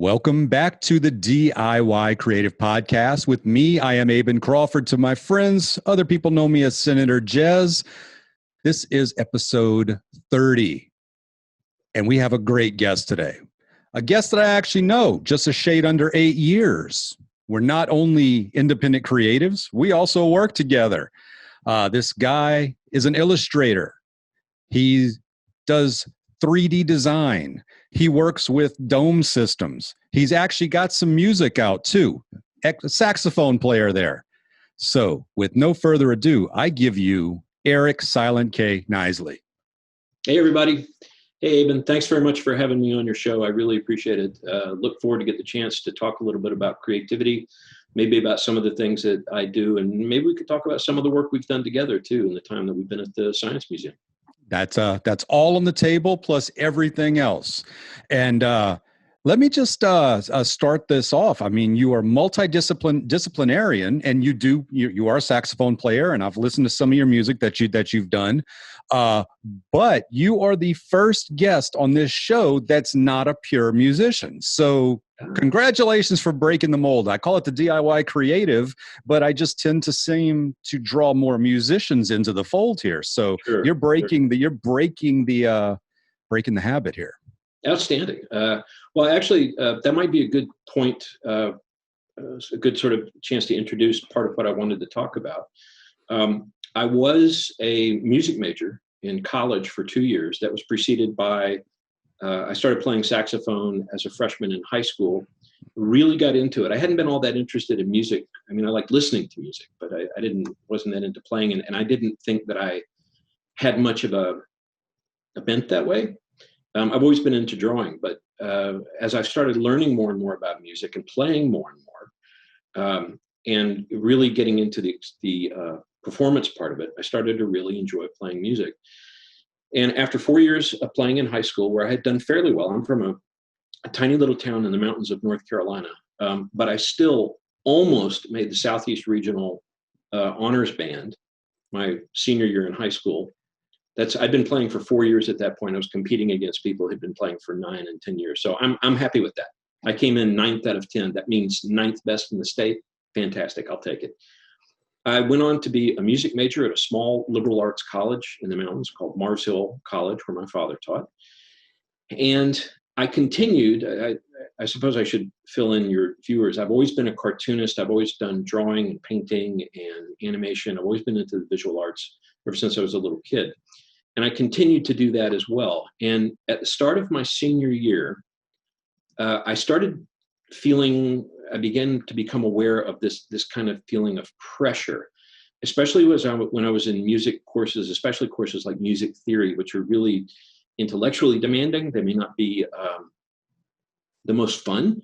Welcome back to the DIY Creative Podcast. With me, I am Aben Crawford. To my friends, other people know me as Senator Jaiz. This is episode 30, and we have a great guest today. A guest that I actually know, just a shade under 8 years. We're not only independent creatives, we also work together. This guy is an illustrator. He does 3D design. He works with dome systems. He's actually got some music out too. A saxophone player there. So with no further ado, I give you Eric Silent K. Knisley. Hey, everybody. Hey, Aben. Thanks very much for having me on your show. I really appreciate it. Look forward to get the chance to talk a little bit about creativity, maybe about some of the things that I do, and maybe we could talk about some of the work we've done together too in the time that we've been at the Science Museum. That's all on the table plus everything else. And let me just start this off. I mean, you are multidisciplinarian, and you are a saxophone player, and I've listened to some of your music that you've done. But you are the first guest on this show that's not a pure musician. So congratulations for breaking the mold. I call it the DIY creative, but I just tend to seem to draw more musicians into the fold here. So you're breaking the habit here. Outstanding. Well, actually, that might be a good point, a good sort of chance to introduce part of what I wanted to talk about. I was a music major in college for 2 years. That was preceded by, I started playing saxophone as a freshman in high school, really got into it. I hadn't been all that interested in music. I mean, I liked listening to music, but I wasn't that into playing, and I didn't think that I had much of a bent that way. I've always been into drawing, but as I started learning more and more about music and playing more and more, and really getting into the performance part of it, I started to really enjoy playing music. And after 4 years of playing in high school, where I had done fairly well, I'm from a tiny little town in the mountains of North Carolina, but I still almost made the Southeast Regional Honors Band my senior year in high school. I'd been playing for 4 years at that point. I was competing against people who'd been playing for 9 and 10 years. So I'm happy with that. I came in 9th out of 10. That means 9th best in the state. Fantastic. I'll take it. I went on to be a music major at a small liberal arts college in the mountains called Mars Hill College, where my father taught. And I continued, I suppose I should fill in your viewers. I've always been a cartoonist. I've always done drawing and painting and animation. I've always been into the visual arts ever since I was a little kid. And I continued to do that as well. And at the start of my senior year, I began to become aware of this kind of feeling of pressure, especially when I was in music courses, especially courses like music theory, which are really intellectually demanding. They may not be the most fun,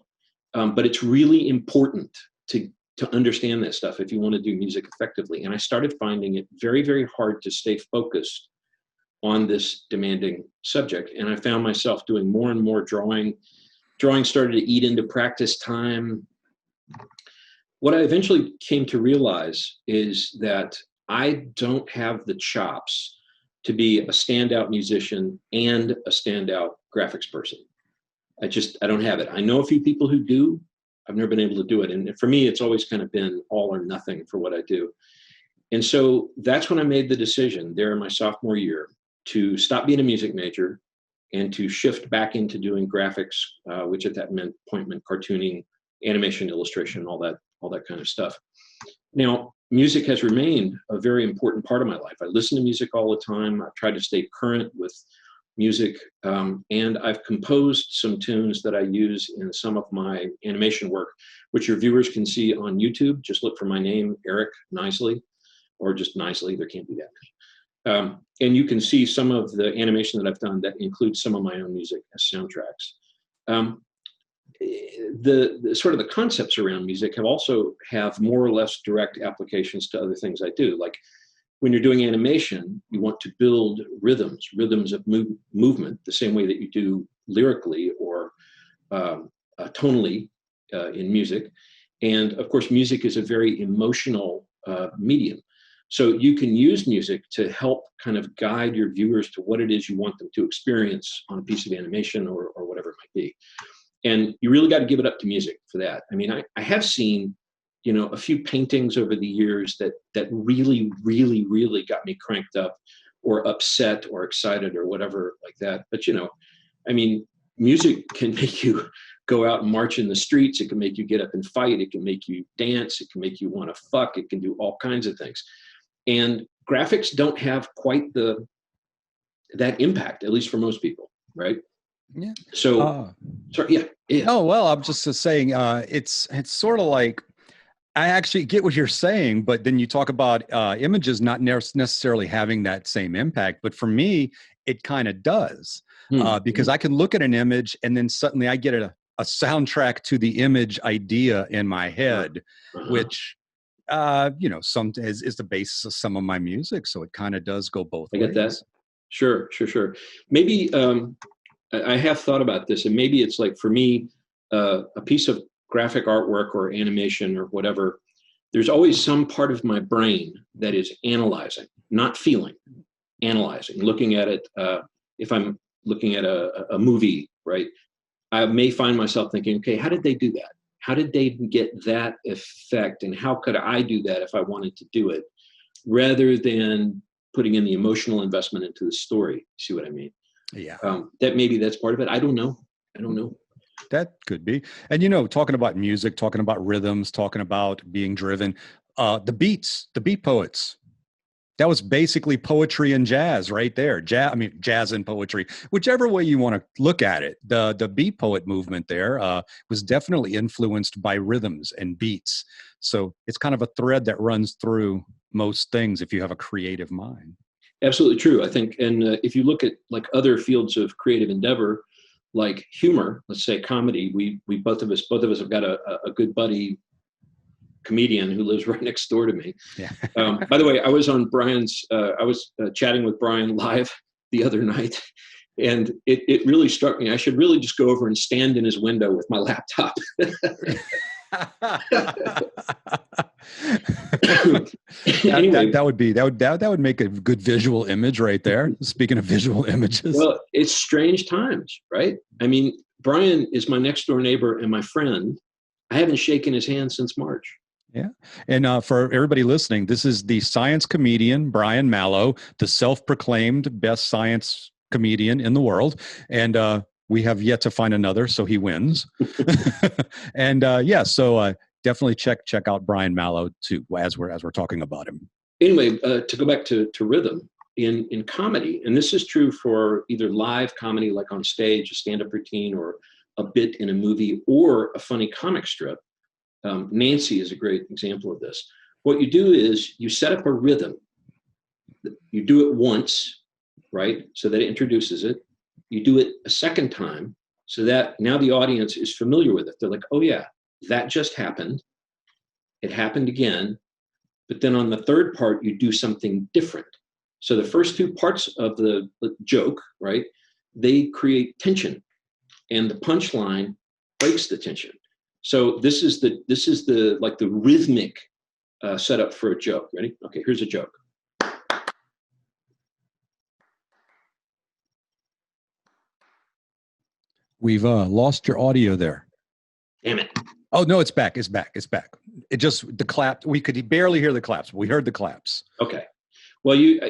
but it's really important to understand that stuff if you want to do music effectively. And I started finding it very, very hard to stay focused on this demanding subject. And I found myself doing more and more drawing. Drawing started to eat into practice time. What I eventually came to realize is that I don't have the chops to be a standout musician and a standout graphics person. I don't have it. I know a few people who do. I've never been able to do it. And for me, it's always kind of been all or nothing for what I do. And so that's when I made the decision there in my sophomore year to stop being a music major and to shift back into doing graphics, which at that point meant cartooning, animation, illustration, all that kind of stuff. Now, music has remained a very important part of my life. I listen to music all the time. I've tried to stay current with music, and I've composed some tunes that I use in some of my animation work, which your viewers can see on YouTube. Just look for my name, Eric Knisley, or just Knisley. There can't be that many. And you can see some of the animation that I've done that includes some of my own music as soundtracks. The sort of the concepts around music have more or less direct applications to other things I do. Like when you're doing animation, you want to build rhythms of movement, the same way that you do lyrically or tonally in music. And of course, music is a very emotional medium. So you can use music to help kind of guide your viewers to what it is you want them to experience on a piece of animation or whatever it might be. And you really got to give it up to music for that. I mean, I have seen, a few paintings over the years that really, really, really got me cranked up or upset or excited or whatever like that. But, I mean, music can make you go out and march in the streets. It can make you get up and fight. It can make you dance. It can make you want to fuck. It can do all kinds of things. And graphics don't have quite that impact, at least for most people, right? Yeah. So, sorry, yeah. Oh, well, I'm just saying, it's sort of like, I actually get what you're saying, but then you talk about images not necessarily having that same impact. But for me, it kind of does, because I can look at an image and then suddenly I get a soundtrack to the image idea in my head, which, some is the basis of some of my music. So it kind of does go both ways. I get that. Sure. Maybe I have thought about this, and maybe it's like, for me, a piece of graphic artwork or animation or whatever, there's always some part of my brain that is analyzing, not feeling, analyzing, looking at it. If I'm looking at a movie, right, I may find myself thinking, okay, how did they do that? How did they get that effect? And how could I do that if I wanted to do it? Rather than putting in the emotional investment into the story. See what I mean? Yeah. That's part of it. I don't know. That could be. And, talking about music, talking about rhythms, talking about being driven, the beat poets, that was basically poetry and jazz right there. Jazz and poetry, whichever way you want to look at it. The beat poet movement there was definitely influenced by rhythms and beats. So it's kind of a thread that runs through most things if you have a creative mind. Absolutely true, I think. And if you look at like other fields of creative endeavor, like humor, let's say comedy, we both of us have got a good buddy comedian who lives right next door to me. Yeah. By the way, I was on Brian's, I was chatting with Brian live the other night, and it really struck me. I should really just go over and stand in his window with my laptop. Anyway, that would make a good visual image right there. Speaking of visual images. Well, it's strange times, right? I mean, Brian is my next door neighbor and my friend. I haven't shaken his hand since March. Yeah. And for everybody listening, this is the science comedian, Brian Malow, the self-proclaimed best science comedian in the world. And we have yet to find another, so he wins. And so definitely check out Brian Malow too, as we're talking about him. Anyway, to go back to rhythm in comedy, and this is true for either live comedy, like on stage, a stand-up routine, or a bit in a movie, or a funny comic strip. Nancy is a great example of this. What you do is you set up a rhythm. You do it once, right? So that it introduces it. You do it a second time so that now the audience is familiar with it. They're like, oh yeah, that just happened. It happened again. But then on the third part, you do something different. So the first two parts of the joke, right, they create tension, and the punchline breaks the tension. So this is the like the rhythmic setup for a joke. Ready? Okay, here's a joke. We've lost your audio there. Damn it. Oh, no, it's back. It's back. It just, the clap, we could barely hear the claps. We heard the claps. Okay. Well, you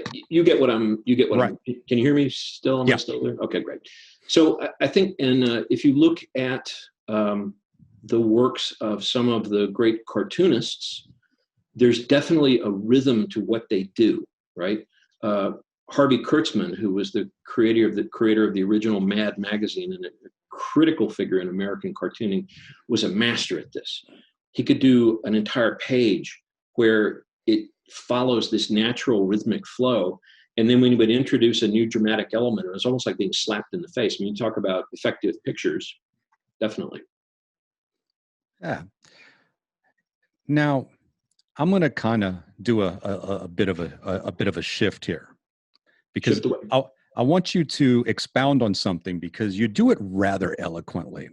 get what I'm, right. Can you hear me still? Am I still there? Okay, great. So I think, and if you look at the works of some of the great cartoonists, there's definitely a rhythm to what they do, right? Harvey Kurtzman, who was the creator of the original Mad magazine and a critical figure in American cartooning, was a master at this. He could do an entire page where it follows this natural rhythmic flow. And then when he would introduce a new dramatic element, it was almost like being slapped in the face. When you talk about effective pictures, definitely. Yeah. Now, I'm going to kind of do a bit of a shift here, because I want you to expound on something, because you do it rather eloquently,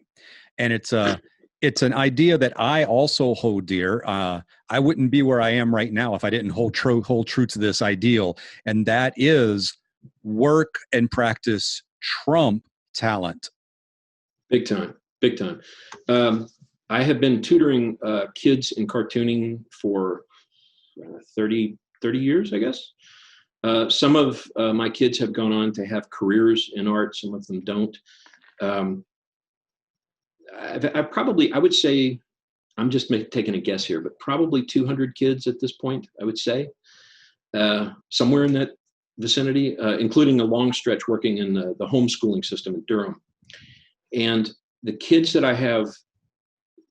and it's an idea that I also hold dear. I wouldn't be where I am right now if I didn't hold true to this ideal, and that is work and practice trump talent. Big time. big time. I have been tutoring kids in cartooning for 30 years, I guess. Some of my kids have gone on to have careers in art. Some of them don't. I would say, I'm just taking a guess here, but probably 200 kids at this point, I would say, somewhere in that vicinity, including a long stretch working in the homeschooling system in Durham. And the kids that I have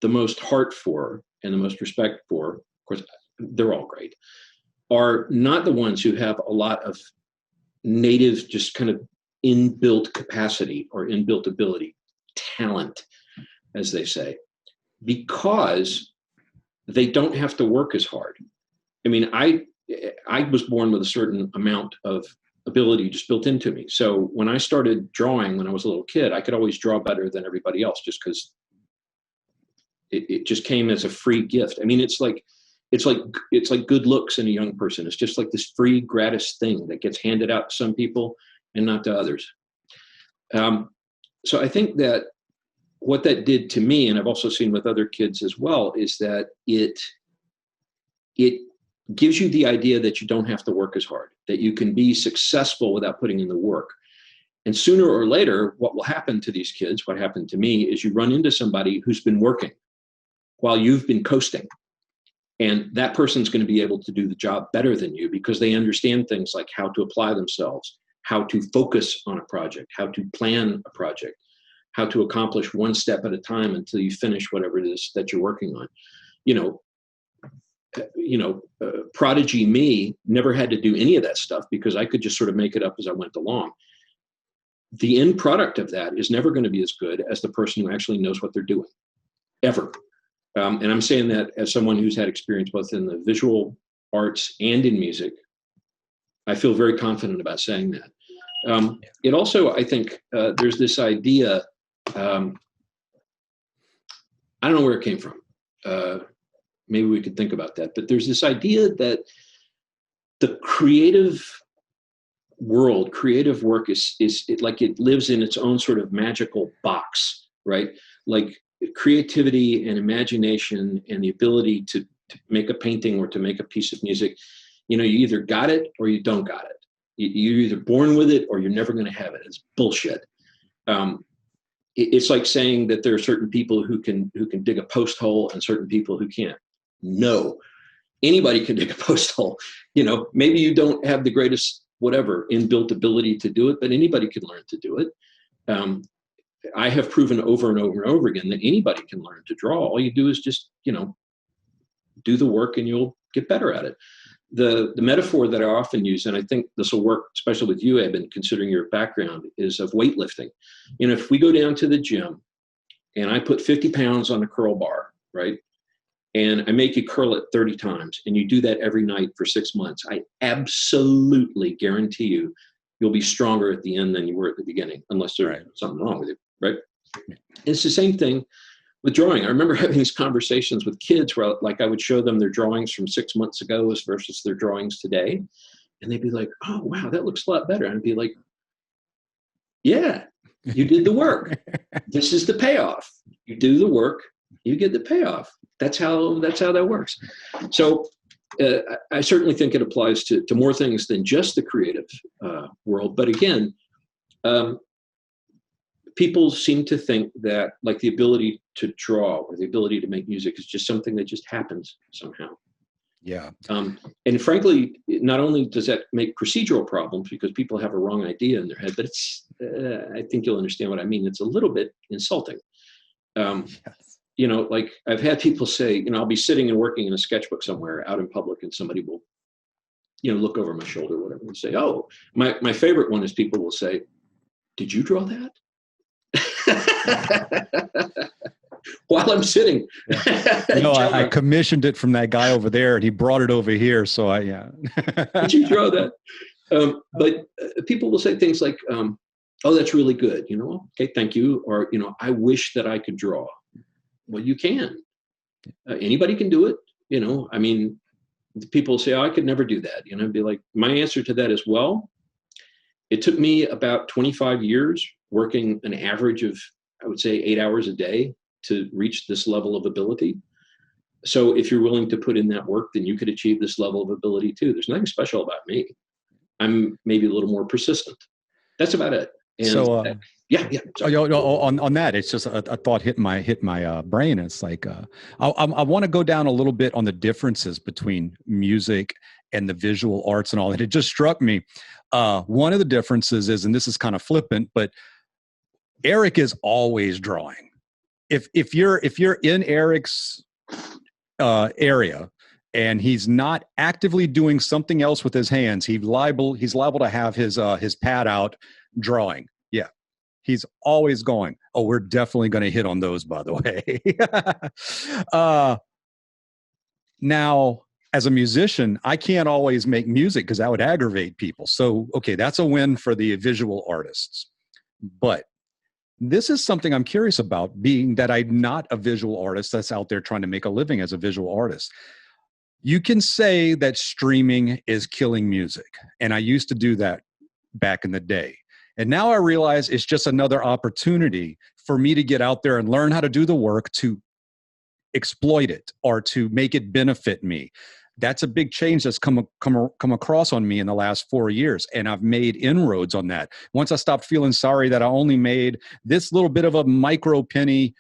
the most heart for and the most respect for, of course, they're all great, are not the ones who have a lot of native, just kind of inbuilt capacity or inbuilt ability, talent, as they say, because they don't have to work as hard. I mean, I was born with a certain amount of ability just built into me. So when I started drawing when I was a little kid, I could always draw better than everybody else just because it just came as a free gift. I mean, it's like good looks in a young person. It's just like this free gratis thing that gets handed out to some people and not to others. So I think that what that did to me, and I've also seen with other kids as well, is that it gives you the idea that you don't have to work as hard, that you can be successful without putting in the work. And sooner or later, what will happen to these kids, what happened to me, is you run into somebody who's been working while you've been coasting. And that person's going to be able to do the job better than you because they understand things like how to apply themselves, how to focus on a project, how to plan a project, how to accomplish one step at a time until you finish whatever it is that you're working on. Prodigy me never had to do any of that stuff because I could just sort of make it up as I went along. The end product of that is never going to be as good as the person who actually knows what they're doing, ever. And I'm saying that as someone who's had experience both in the visual arts and in music. I feel very confident about saying that. It also, I think, there's this idea, I don't know where it came from. Maybe we could think about that. But there's this idea that the creative world, creative work is like it lives in its own sort of magical box, right? Like creativity and imagination and the ability to make a painting or to make a piece of music, you either got it or you don't got it. You're either born with it or you're never going to have it. It's bullshit. It's like saying that there are certain people who can dig a post hole and certain people who can't. No, anybody can dig a post hole. Maybe you don't have the greatest whatever inbuilt ability to do it, but anybody can learn to do it. I have proven over and over and over again that anybody can learn to draw. All you do is just, do the work and you'll get better at it. The metaphor that I often use, and I think this will work, especially with you, Eben, considering your background, is of weightlifting. If we go down to the gym and I put 50 pounds on a curl bar, right? And I make you curl it 30 times and you do that every night for 6 months, I absolutely guarantee you'll be stronger at the end than you were at the beginning, unless there's something wrong with you, right? It's the same thing with drawing. I remember having these conversations with kids where I would show them their drawings from 6 months ago versus their drawings today. And they'd be like, oh, wow, that looks a lot better. And I'd be like, yeah, you did the work. This is the payoff. You do the work, you get the payoff. That's how that works. So I certainly think it applies to more things than just the creative world. But again, people seem to think that like the ability to draw or the ability to make music is just something that just happens somehow. Yeah. And frankly, not only does that make procedural problems because people have a wrong idea in their head, but it's, I think you'll understand what I mean. It's a little bit insulting. Yes. Like I've had people say, I'll be sitting and working in a sketchbook somewhere out in public and somebody will, look over my shoulder or whatever and say, oh, my favorite one is people will say, did you draw that? While I'm sitting. I commissioned it from that guy over there and he brought it over here. So Did you draw that? But people will say things like, oh, that's really good. Okay, thank you. Or, I wish that I could draw. Well, you can. Anybody can do it. People say, oh, I could never do that. I'd be like, my answer to that is, well, it took me about 25 years working an average of, I would say 8 hours a day to reach this level of ability. So if you're willing to put in that work, then you could achieve this level of ability too. There's nothing special about me. I'm maybe a little more persistent. That's about it. And So, yeah. on that, it's just a thought hit my brain. It's like I want to go down a little bit on the differences between music and the visual arts and all that. It just struck me. One of the differences is, and this is kind of flippant, but Eric is always drawing. If you're in Eric's area and he's not actively doing something else with his hands, he's liable to have his pad out drawing. Yeah. He's always going. Oh, we're definitely going to hit on those, by the way. Now, as a musician, I can't always make music because that would aggravate people. So, okay, that's a win for the visual artists. But this is something I'm curious about, being that I'm not a visual artist that's out there trying to make a living as a visual artist. You can say that streaming is killing music. And I used to do that back in the day. And now I realize it's just another opportunity for me to get out there and learn how to do the work to exploit it or to make it benefit me. That's a big change that's come across on me in the last 4 years. And I've made inroads on that. Once I stopped feeling sorry that I only made this little bit of a micro penny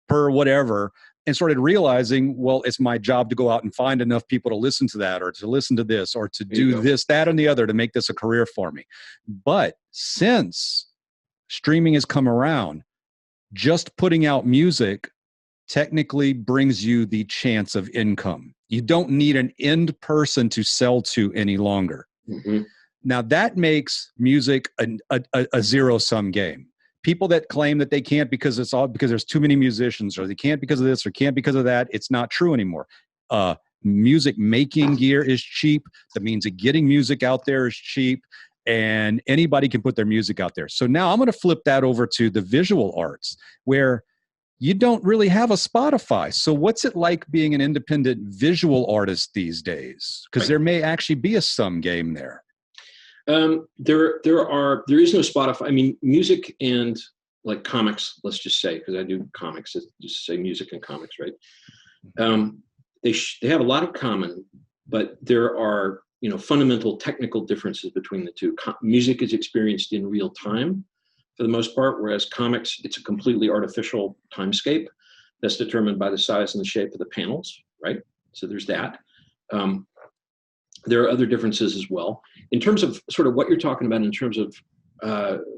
per whatever, and started realizing, well, it's my job to go out and find enough people to listen to that or to listen to this or to do this, that, and the other to make this a career for me. But since streaming has come around, just putting out music technically brings you the chance of income. You don't need an end person to sell to any longer. Mm-hmm. Now that makes music a zero-sum game. People that claim that they can't because there's too many musicians, or they can't because of this or can't because of that, it's not true anymore. Music making gear is cheap. The means of getting music out there is cheap, and anybody can put their music out there. So now I'm going to flip that over to the visual arts, where you don't really have a Spotify. So what's it like being an independent visual artist these days? Because there may actually be a sum game there. There is no Spotify. I mean, music and like comics, let's just say, because I do comics, just say music and comics, right? They have a lot of common, but there are, fundamental technical differences between the two. Music is experienced in real time for the most part, whereas comics, it's a completely artificial timescape that's determined by the size and the shape of the panels, right? So there's that. There are other differences as well. In terms of sort of what you're talking about in terms of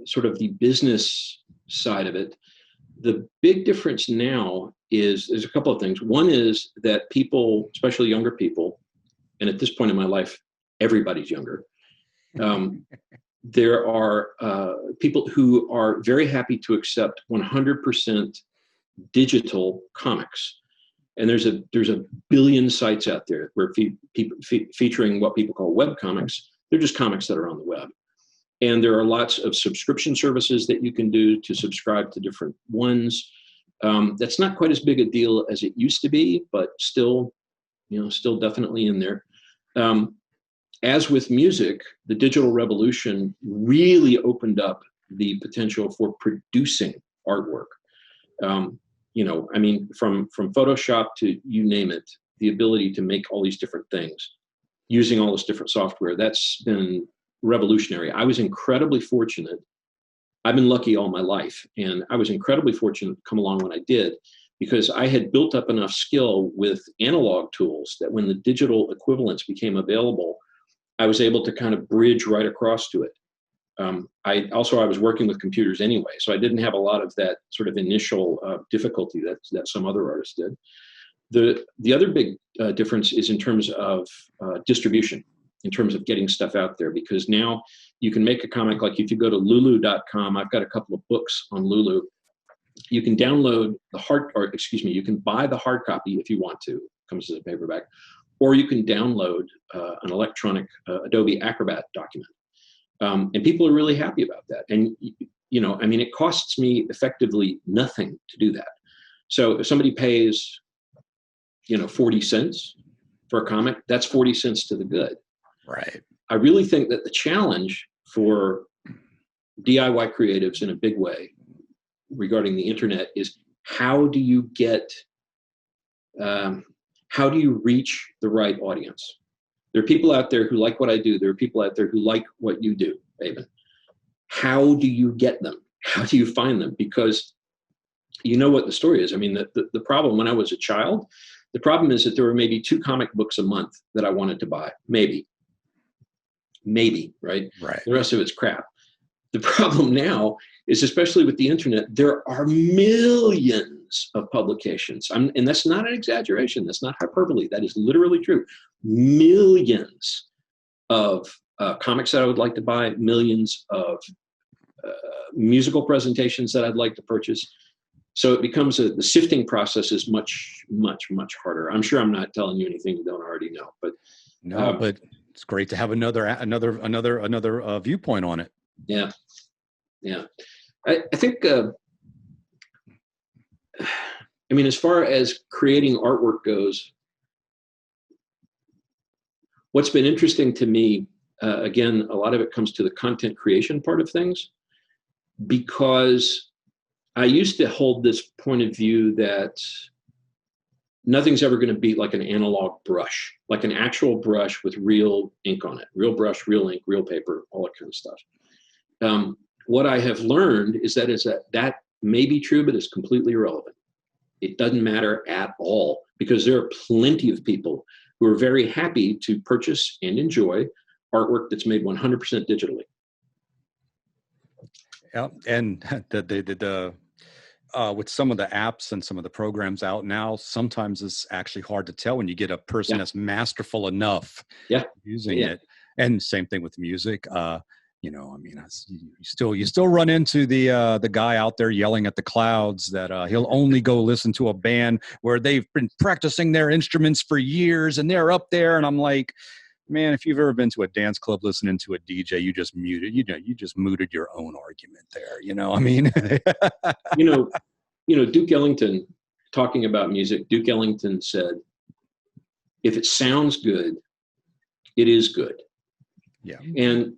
sort of the business side of it, the big difference now is there's a couple of things. One is that people, especially younger people, and at this point in my life, everybody's younger. There are people who are very happy to accept 100% digital comics. And there's a billion sites out there where featuring what people call web comics. They're just comics that are on the web. And there are lots of subscription services that you can do to subscribe to different ones. That's not quite as big a deal as it used to be, but still definitely in there. As with music, the digital revolution really opened up the potential for producing artwork. I mean, from Photoshop to you name it, the ability to make all these different things using all this different software, that's been revolutionary. I was incredibly fortunate. I've been lucky all my life, and I was incredibly fortunate to come along when I did, because I had built up enough skill with analog tools that when the digital equivalents became available, I was able to kind of bridge right across to it. I was working with computers anyway, so I didn't have a lot of that sort of initial difficulty that some other artists did. The other big difference is in terms of distribution, in terms of getting stuff out there, because now you can make a comic. Like if you go to lulu.com, I've got a couple of books on Lulu. You can download you can buy the hard copy if you want to. It comes as a paperback, or you can download an electronic Adobe Acrobat document. And people are really happy about that. And, it costs me effectively nothing to do that. So if somebody pays, 40 cents for a comic, that's 40 cents to the good. Right. I really think that the challenge for DIY creatives in a big way regarding the internet is how do you reach the right audience? There are people out there who like what I do. There are people out there who like what you do, Aben. How do you get them? How do you find them? Because you know what the story is. I mean, the problem when I was a child, the problem is that there were maybe 2 comic books a month that I wanted to buy. Maybe, right? Right. The rest of it's crap. The problem now is, especially with the internet, there are millions of publications. And that's not an exaggeration. That's not hyperbole. That is literally true. Millions of comics that I would like to buy, millions of musical presentations that I'd like to purchase. So it becomes the sifting process is much, much, much harder. I'm sure I'm not telling you anything you don't already know, but no, but it's great to have another viewpoint on it. Yeah. I think, I mean, as far as creating artwork goes, what's been interesting to me, again, a lot of it comes to the content creation part of things, because I used to hold this point of view that nothing's ever going to be like an analog brush, like an actual brush with real ink on it, real brush, real ink, real paper, all that kind of stuff. What I have learned is that may be true, but it's completely irrelevant. It doesn't matter at all, because there are plenty of people who are very happy to purchase and enjoy artwork that's made 100% digitally. Yeah, and with some of the apps and some of the programs out now, sometimes it's actually hard to tell when you get a person that's masterful enough using it. And same thing with music. You know, I mean, you still run into the guy out there yelling at the clouds that he'll only go listen to a band where they've been practicing their instruments for years and they're up there. And I'm like, man, if you've ever been to a dance club listening to a DJ, you just mooted your own argument there. You know, I mean, you know, Duke Ellington, talking about music, Duke Ellington said, if it sounds good, it is good. Yeah. And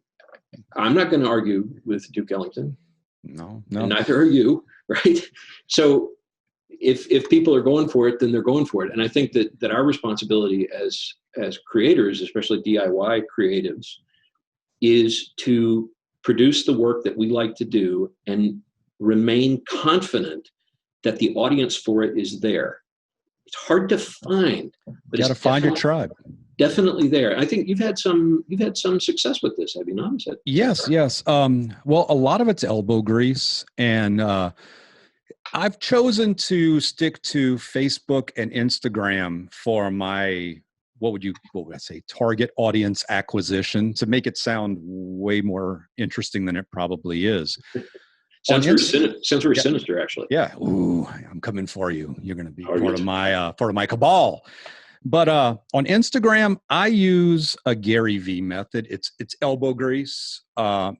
I'm not going to argue with Duke Ellington. No. And neither are you, right? So if people are going for it, then they're going for it. And I think that our responsibility as creators, especially DIY creatives, is to produce the work that we like to do and remain confident that the audience for it is there. It's hard to find, but you got to find your tribe. Definitely there. I think you've had some success with this, have you not? Yes. Well, a lot of it's elbow grease, and I've chosen to stick to Facebook and Instagram for my what would I say, target audience acquisition, to make it sound way more interesting than it probably is. Sounds very sinister, actually. Yeah. Ooh, I'm coming for you. You're going to be part of my cabal. But on Instagram, I use a Gary V method. It's elbow grease, and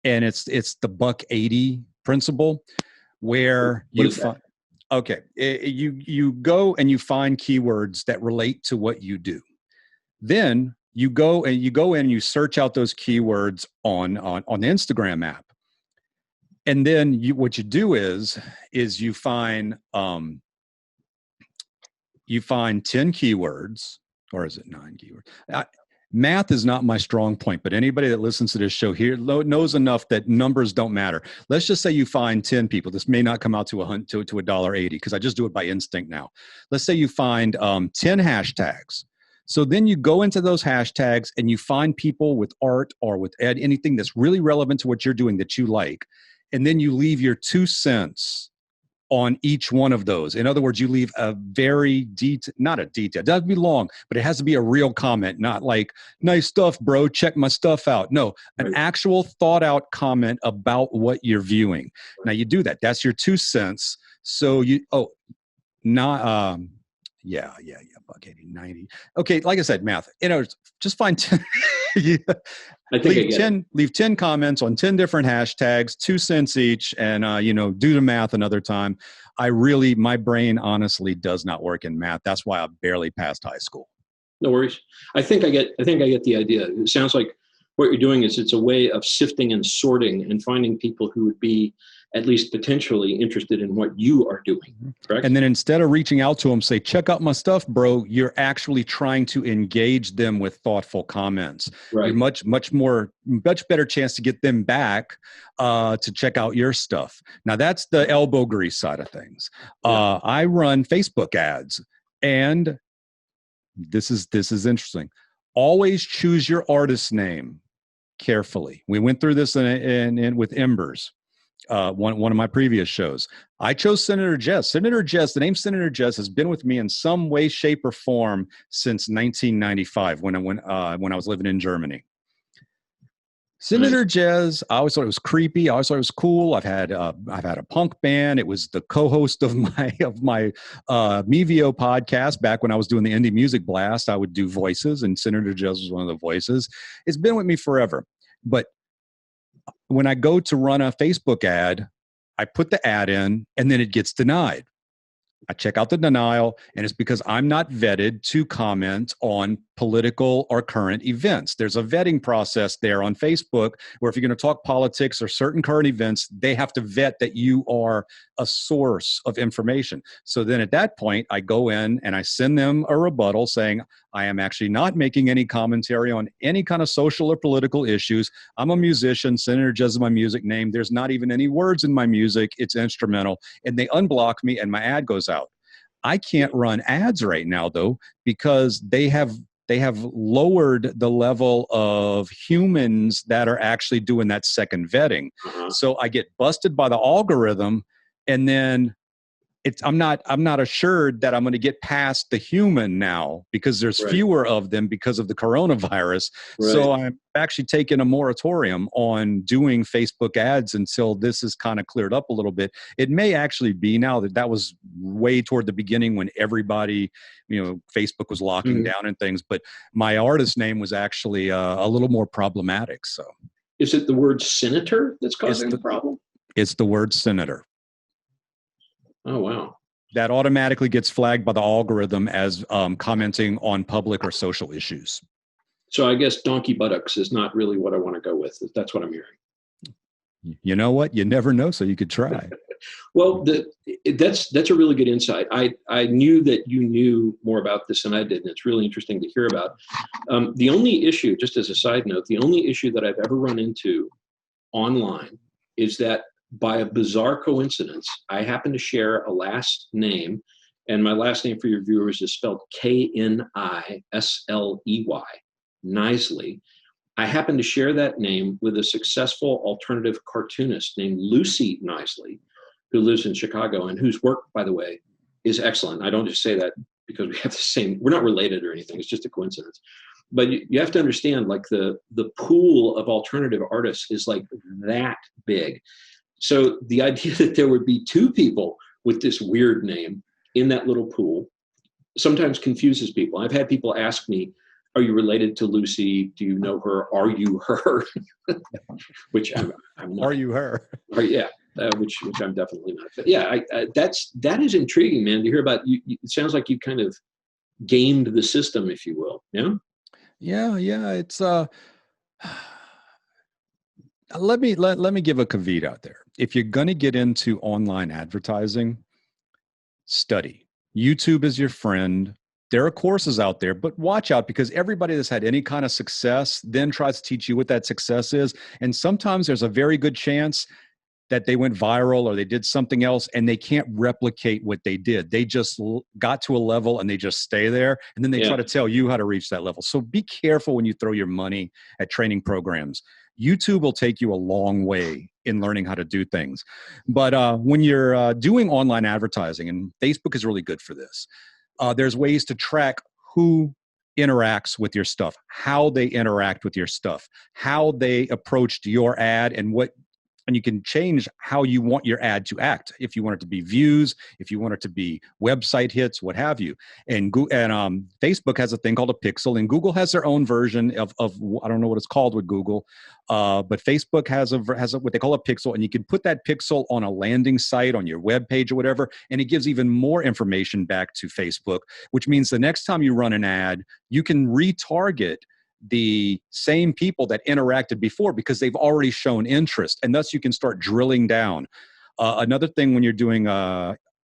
it's the $1.80 principle, where you find you go and you find keywords that relate to what you do. Then you go in and you search out those keywords on the Instagram app. And then what you do is you find 10 keywords, or is it 9 keywords? Math is not my strong point, but anybody that listens to this show here knows enough that numbers don't matter. Let's just say you find 10 people. This may not come out to $1.80 because I just do it by instinct now. Let's say you find 10 hashtags. So then you go into those hashtags and you find people with art or with anything that's really relevant to what you're doing that you like. And then you leave your 2 cents on each one of those. In other words, you leave a very not a detail, it doesn't be long, but it has to be a real comment, not like, nice stuff, bro, check my stuff out. No, an actual thought out comment about what you're viewing. Now you do that. That's your 2 cents. So $1.80, 90. Okay, like I said, math. Just find 10. Leave 10 comments on 10 different hashtags, 2 cents each, and do the math another time. My brain honestly does not work in math. That's why I barely passed high school. No worries. I think I get the idea. It sounds like what you're doing is it's a way of sifting and sorting and finding people who would be at least potentially interested in what you are doing, correct? And then instead of reaching out to them, say, check out my stuff, bro, you're actually trying to engage them with thoughtful comments. Right. You're much better chance to get them back to check out your stuff. Now, that's the elbow grease side of things. Yeah. I run Facebook ads, and this is interesting. Always choose your artist name carefully. We went through this in with Embers. One of my previous shows. I chose Senator Jaiz. Senator Jaiz, the name Senator Jaiz has been with me in some way, shape, or form since 1995 when I was living in Germany. Senator Jaiz, I always thought it was creepy. I always thought it was cool. I've had a punk band. It was the co-host of my Mevio podcast back when I was doing the Indie Music Blast. I would do voices, and Senator Jaiz was one of the voices. It's been with me forever. But when I go to run a Facebook ad, I put the ad in and then it gets denied. I check out the denial, and it's because I'm not vetted to comment on political or current events. There's a vetting process there on Facebook where if you're going to talk politics or certain current events, they have to vet that you are a source of information. So then at that point, I go in and I send them a rebuttal saying, I am actually not making any commentary on any kind of social or political issues. I'm a musician. Senator Jaiz is my music name. There's not even any words in my music. It's instrumental. And they unblock me and my ad goes out. I can't run ads right now, though, because they have lowered the level of humans that are actually doing that second vetting. So I get busted by the algorithm, and then I'm not assured that I'm going to get past the human now because there's fewer of them because of the coronavirus. Right. So I'm actually taking a moratorium on doing Facebook ads until this is kind of cleared up a little bit. It may actually be now that was way toward the beginning when everybody, Facebook was locking down and things, but my artist name was actually a little more problematic. So is it the word senator that's causing the problem? It's the word senator. Oh, wow. That automatically gets flagged by the algorithm as commenting on public or social issues. So I guess donkey buttocks is not really what I want to go with. That's what I'm hearing. You know what? You never know, so you could try. Well, that's a really good insight. I knew that you knew more about this than I did, and it's really interesting to hear about. The only issue, just as a side note, the only issue that I've ever run into online is that by a bizarre coincidence, I happen to share a last name, and my last name for your viewers is spelled Knisley, Knisley. I happen to share that name with a successful alternative cartoonist named Lucy Knisley, who lives in Chicago and whose work, by the way, is excellent. I don't just say that because we have the same, we're not related or anything, it's just a coincidence. But you have to understand, like the pool of alternative artists is like that big. So the idea that there would be two people with this weird name in that little pool sometimes confuses people. I've had people ask me, are you related to Lucy? Do you know her? Are you her? Which I'm not. Are you her? Yeah, which I'm definitely not. But yeah, that is intriguing, man, to hear about. It sounds like you kind of gamed the system, if you will. Yeah? Yeah. It's let me give a caveat out there. If you're going to get into online advertising, study. YouTube is your friend. There are courses out there, but watch out because everybody that's had any kind of success then tries to teach you what that success is. And sometimes there's a very good chance that they went viral or they did something else and they can't replicate what they did. They just got to a level and they just stay there. And then they try to tell you how to reach that level. So be careful when you throw your money at training programs. YouTube will take you a long way in learning how to do things. But when you're doing online advertising, and Facebook is really good for this, there's ways to track who interacts with your stuff, how they interact with your stuff, how they approached your ad, and you can change how you want your ad to act. If you want it to be views, if you want it to be website hits, what have you. And Facebook has a thing called a pixel, and Google has their own version of I don't know what it's called with Google, but Facebook has what they call a pixel, and you can put that pixel on a landing site on your web page or whatever, and it gives even more information back to Facebook, which means the next time you run an ad, you can retarget the same people that interacted before because they've already shown interest, and thus you can start drilling down. Another thing when you're doing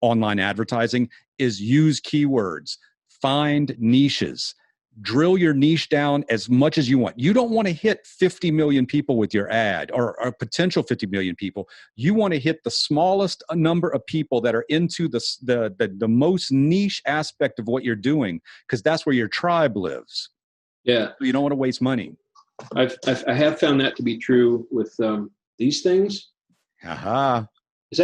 online advertising is use keywords, find niches, drill your niche down as much as you want. You don't want to hit 50 million people with your ad, or potential 50 million people. You want to hit the smallest number of people that are into the most niche aspect of what you're doing, because that's where your tribe lives. Yeah. You don't want to waste money. I have found that to be true with these things. Aha. Is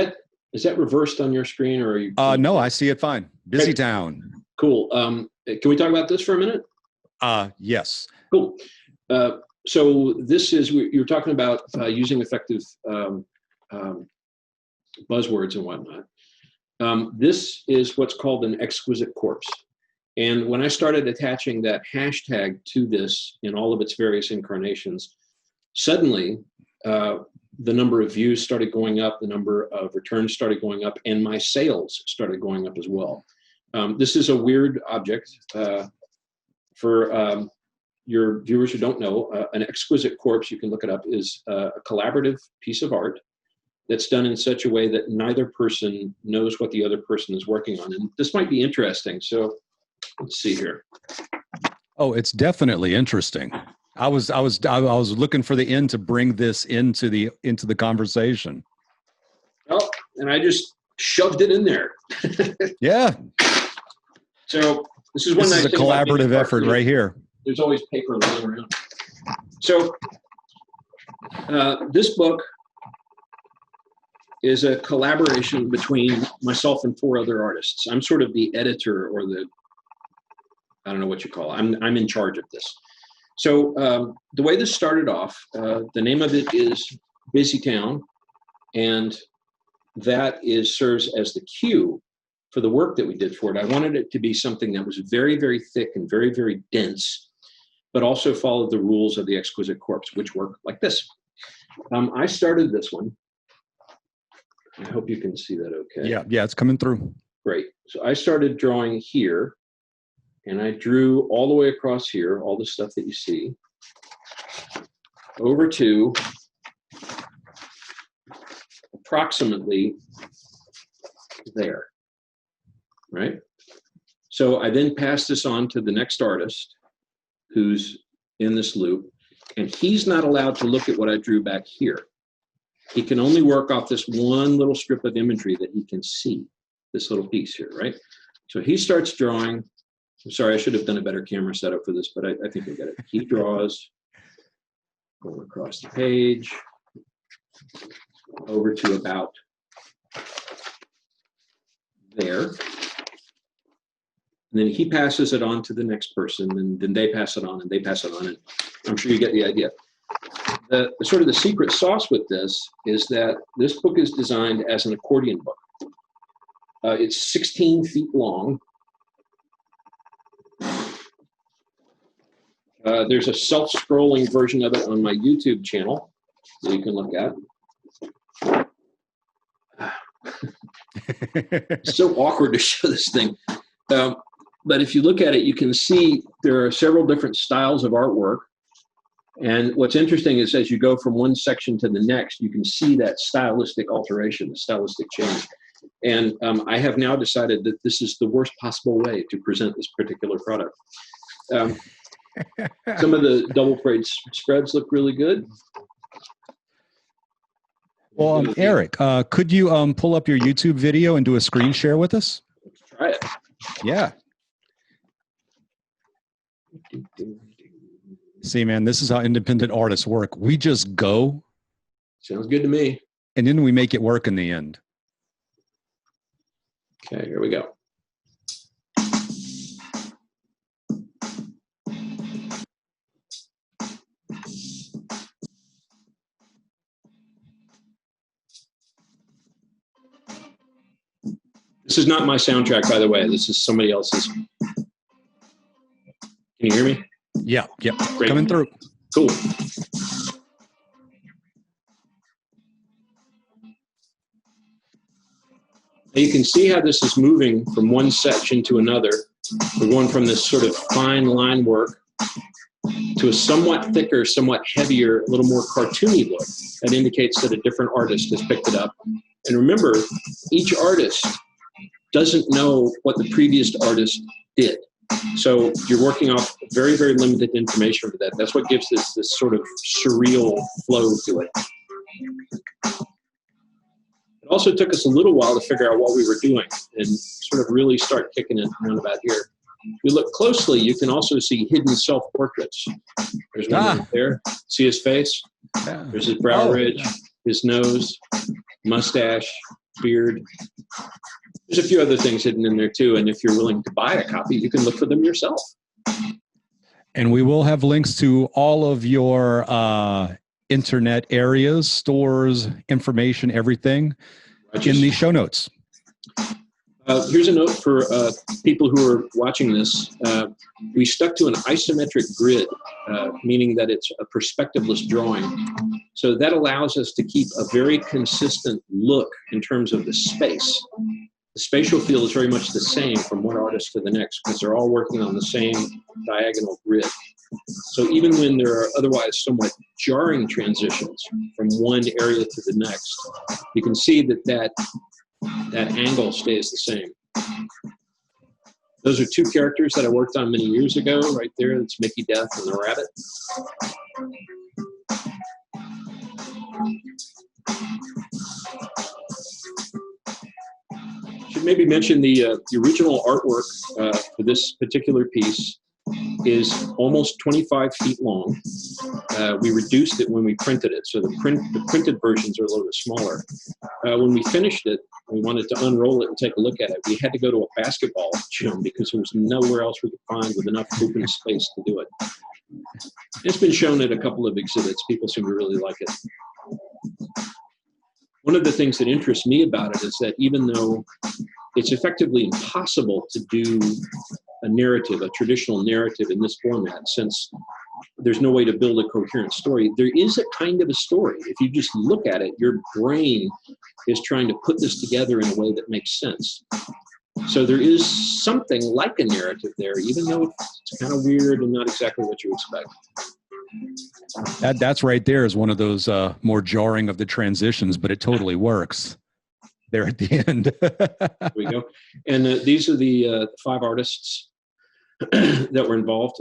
that reversed on your screen, or are you? No, I see it fine. Busy town. Cool. Can we talk about this for a minute? Yes. Cool. So this is, you were talking about using effective buzzwords and whatnot. This is what's called an exquisite corpse. And when I started attaching that hashtag to this in all of its various incarnations, suddenly the number of views started going up, the number of returns started going up, and my sales started going up as well. This is a weird object. For your viewers who don't know, an exquisite corpse, you can look it up, is a collaborative piece of art that's done in such a way that neither person knows what the other person is working on. And this might be interesting. So let's see here. Oh, it's definitely interesting. I was looking for the end to bring this into the conversation. Oh, and I just shoved it in there. Yeah. So this is one nice thing. This is a collaborative effort right here. There's always paper lying around. So this book is a collaboration between myself and 4 other artists. I'm sort of the editor, or I don't know what you call it. I'm in charge of this. So the way this started off, the name of it is Busy Town, and that serves as the cue for the work that we did for it. I wanted it to be something that was very, very thick and very, very dense, but also followed the rules of the Exquisite Corpse, which work like this. I started this one. I hope you can see that okay. Yeah, it's coming through. Great. So I started drawing here, and I drew all the way across here, all the stuff that you see, over to approximately there. Right? So I then pass this on to the next artist who's in this loop, and he's not allowed to look at what I drew back here. He can only work off this one little strip of imagery that he can see, this little piece here, right? So he starts drawing. I'm sorry, I should have done a better camera setup for this, but I think you'll get it. He draws going across the page over to about there. And then he passes it on to the next person, and then they pass it on, and they pass it on, and I'm sure you get the idea. The sort of the secret sauce with this is that this book is designed as an accordion book. It's 16 feet long. There's a self-scrolling version of it on my YouTube channel that you can look at. It's so awkward to show this thing. But if you look at it, you can see there are several different styles of artwork. And what's interesting is as you go from one section to the next, you can see that stylistic alteration, the stylistic change. And I have now decided that this is the worst possible way to present this particular product. Some of the double parade spreads look really good. Well, Eric, could you pull up your YouTube video and do a screen share with us? Let's try it. Yeah. See, man, this is how independent artists work. We just go. Sounds good to me. And then we make it work in the end. Okay, here we go. This is not my soundtrack, by the way. This is somebody else's. Can you hear me? Yeah, yep. Great. Coming through. Cool. Now you can see how this is moving from one section to another. We're going from this sort of fine line work to a somewhat thicker, somewhat heavier, a little more cartoony look. That indicates that a different artist has picked it up And remember, each artist doesn't know what the previous artist did. So you're working off very, very limited information for that. That's what gives this sort of surreal flow to it. It also took us a little while to figure out what we were doing and sort of really start kicking it around about here. If you look closely, you can also see hidden self-portraits. There's one right there. See his face? Yeah. There's his brow ridge, his nose, mustache, beard. There's a few other things hidden in there too. And if you're willing to buy a copy, you can look for them yourself. And we will have links to all of your internet areas, stores, information, everything in the show notes. Here's a note for people who are watching this. We stuck to an isometric grid, meaning that it's a perspectiveless drawing. So that allows us to keep a very consistent look in terms of the space. The spatial field is very much the same from one artist to the next because they're all working on the same diagonal grid. So even when there are otherwise somewhat jarring transitions from one area to the next, you can see that angle stays the same. Those are two characters that I worked on many years ago. Right there, it's Mickey Death and the rabbit. Should maybe mention the original artwork for this particular piece is almost 25 feet long. We reduced it when we printed it, so the printed versions are a little bit smaller. When we finished it, we wanted to unroll it and take a look at it. We had to go to a basketball gym because there was nowhere else we could find with enough open space to do it. It's been shown at a couple of exhibits. People seem to really like it. One of the things that interests me about it is that even though it's effectively impossible to do a narrative, a traditional narrative in this format, since there's no way to build a coherent story, there is a kind of a story. If you just look at it, your brain is trying to put this together in a way that makes sense. So there is something like a narrative there, even though it's kind of weird and not exactly what you expect. That's right there is one of those more jarring of the transitions, but it totally works there at the end. There we go. And these are the 5 artists that were involved.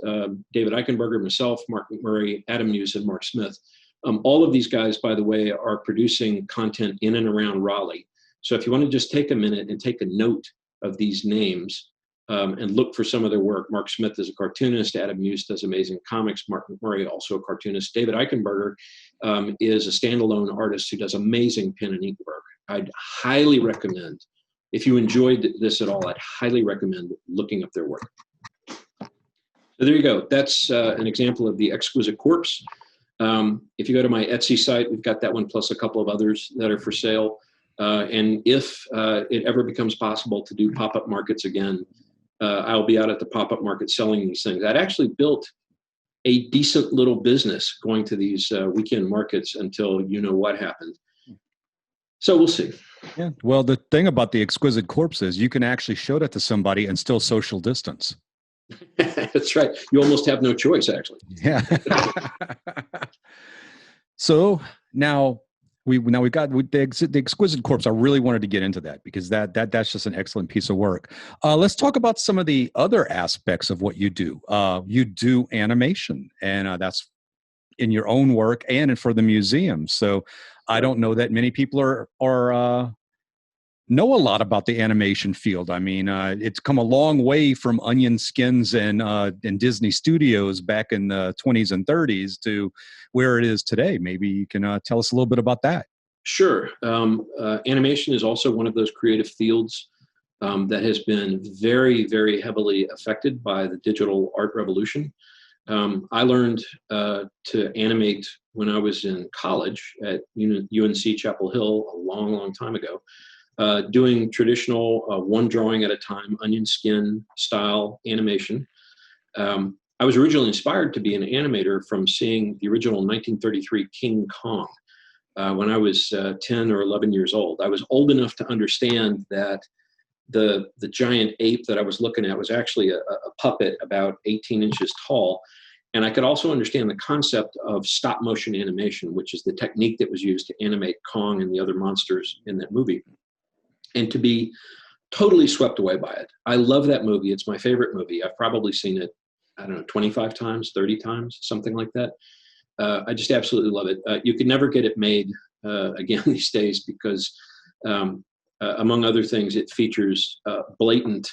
David Eichenberger, myself, Mark McMurray, Adam Hughes, and Mark Smith. All of these guys, by the way, are producing content in and around Raleigh. So if you want to just take a minute and take a note of these names and look for some of their work. Mark Smith is a cartoonist. Adam Hughes does amazing comics. Mark McMurray, also a cartoonist. David Eichenberger is a standalone artist who does amazing pen and ink work. I'd highly recommend, if you enjoyed this at all, I'd highly recommend looking up their work. So there you go. That's an example of the Exquisite Corpse. If you go to my Etsy site, we've got that one plus a couple of others that are for sale. And if it ever becomes possible to do pop-up markets again, I'll be out at the pop-up market selling these things. I'd actually built a decent little business going to these weekend markets until you know what happened. So we'll see. Yeah. Well, the thing about the Exquisite Corpse is you can actually show that to somebody and still social distance. That's right. You almost have no choice, actually. Yeah. So now we've got the Exquisite Corpse. I really wanted to get into that because that's just an excellent piece of work. Let's talk about some of the other aspects of what you do. You do animation, and that's in your own work and for the museum. So I don't know that many people are know a lot about the animation field. I mean, it's come a long way from onion skins and Disney Studios back in the 20s and 30s to where it is today. Maybe you can tell us a little bit about that. Sure. Animation is also one of those creative fields that has been very, very heavily affected by the digital art revolution. I learned to animate when I was in college at UNC Chapel Hill a long, long time ago. Doing traditional one drawing at a time, onion skin style animation. I was originally inspired to be an animator from seeing the original 1933 King Kong when I was 10 or 11 years old. I was old enough to understand that the giant ape that I was looking at was actually a puppet about 18 inches tall. And I could also understand the concept of stop motion animation, which is the technique that was used to animate Kong and the other monsters in that movie, and to be totally swept away by it. I love that movie. It's my favorite movie. I've probably seen it, I don't know, 25 times, 30 times, something like that. I just absolutely love it. You could never get it made again these days because, among other things, it features blatant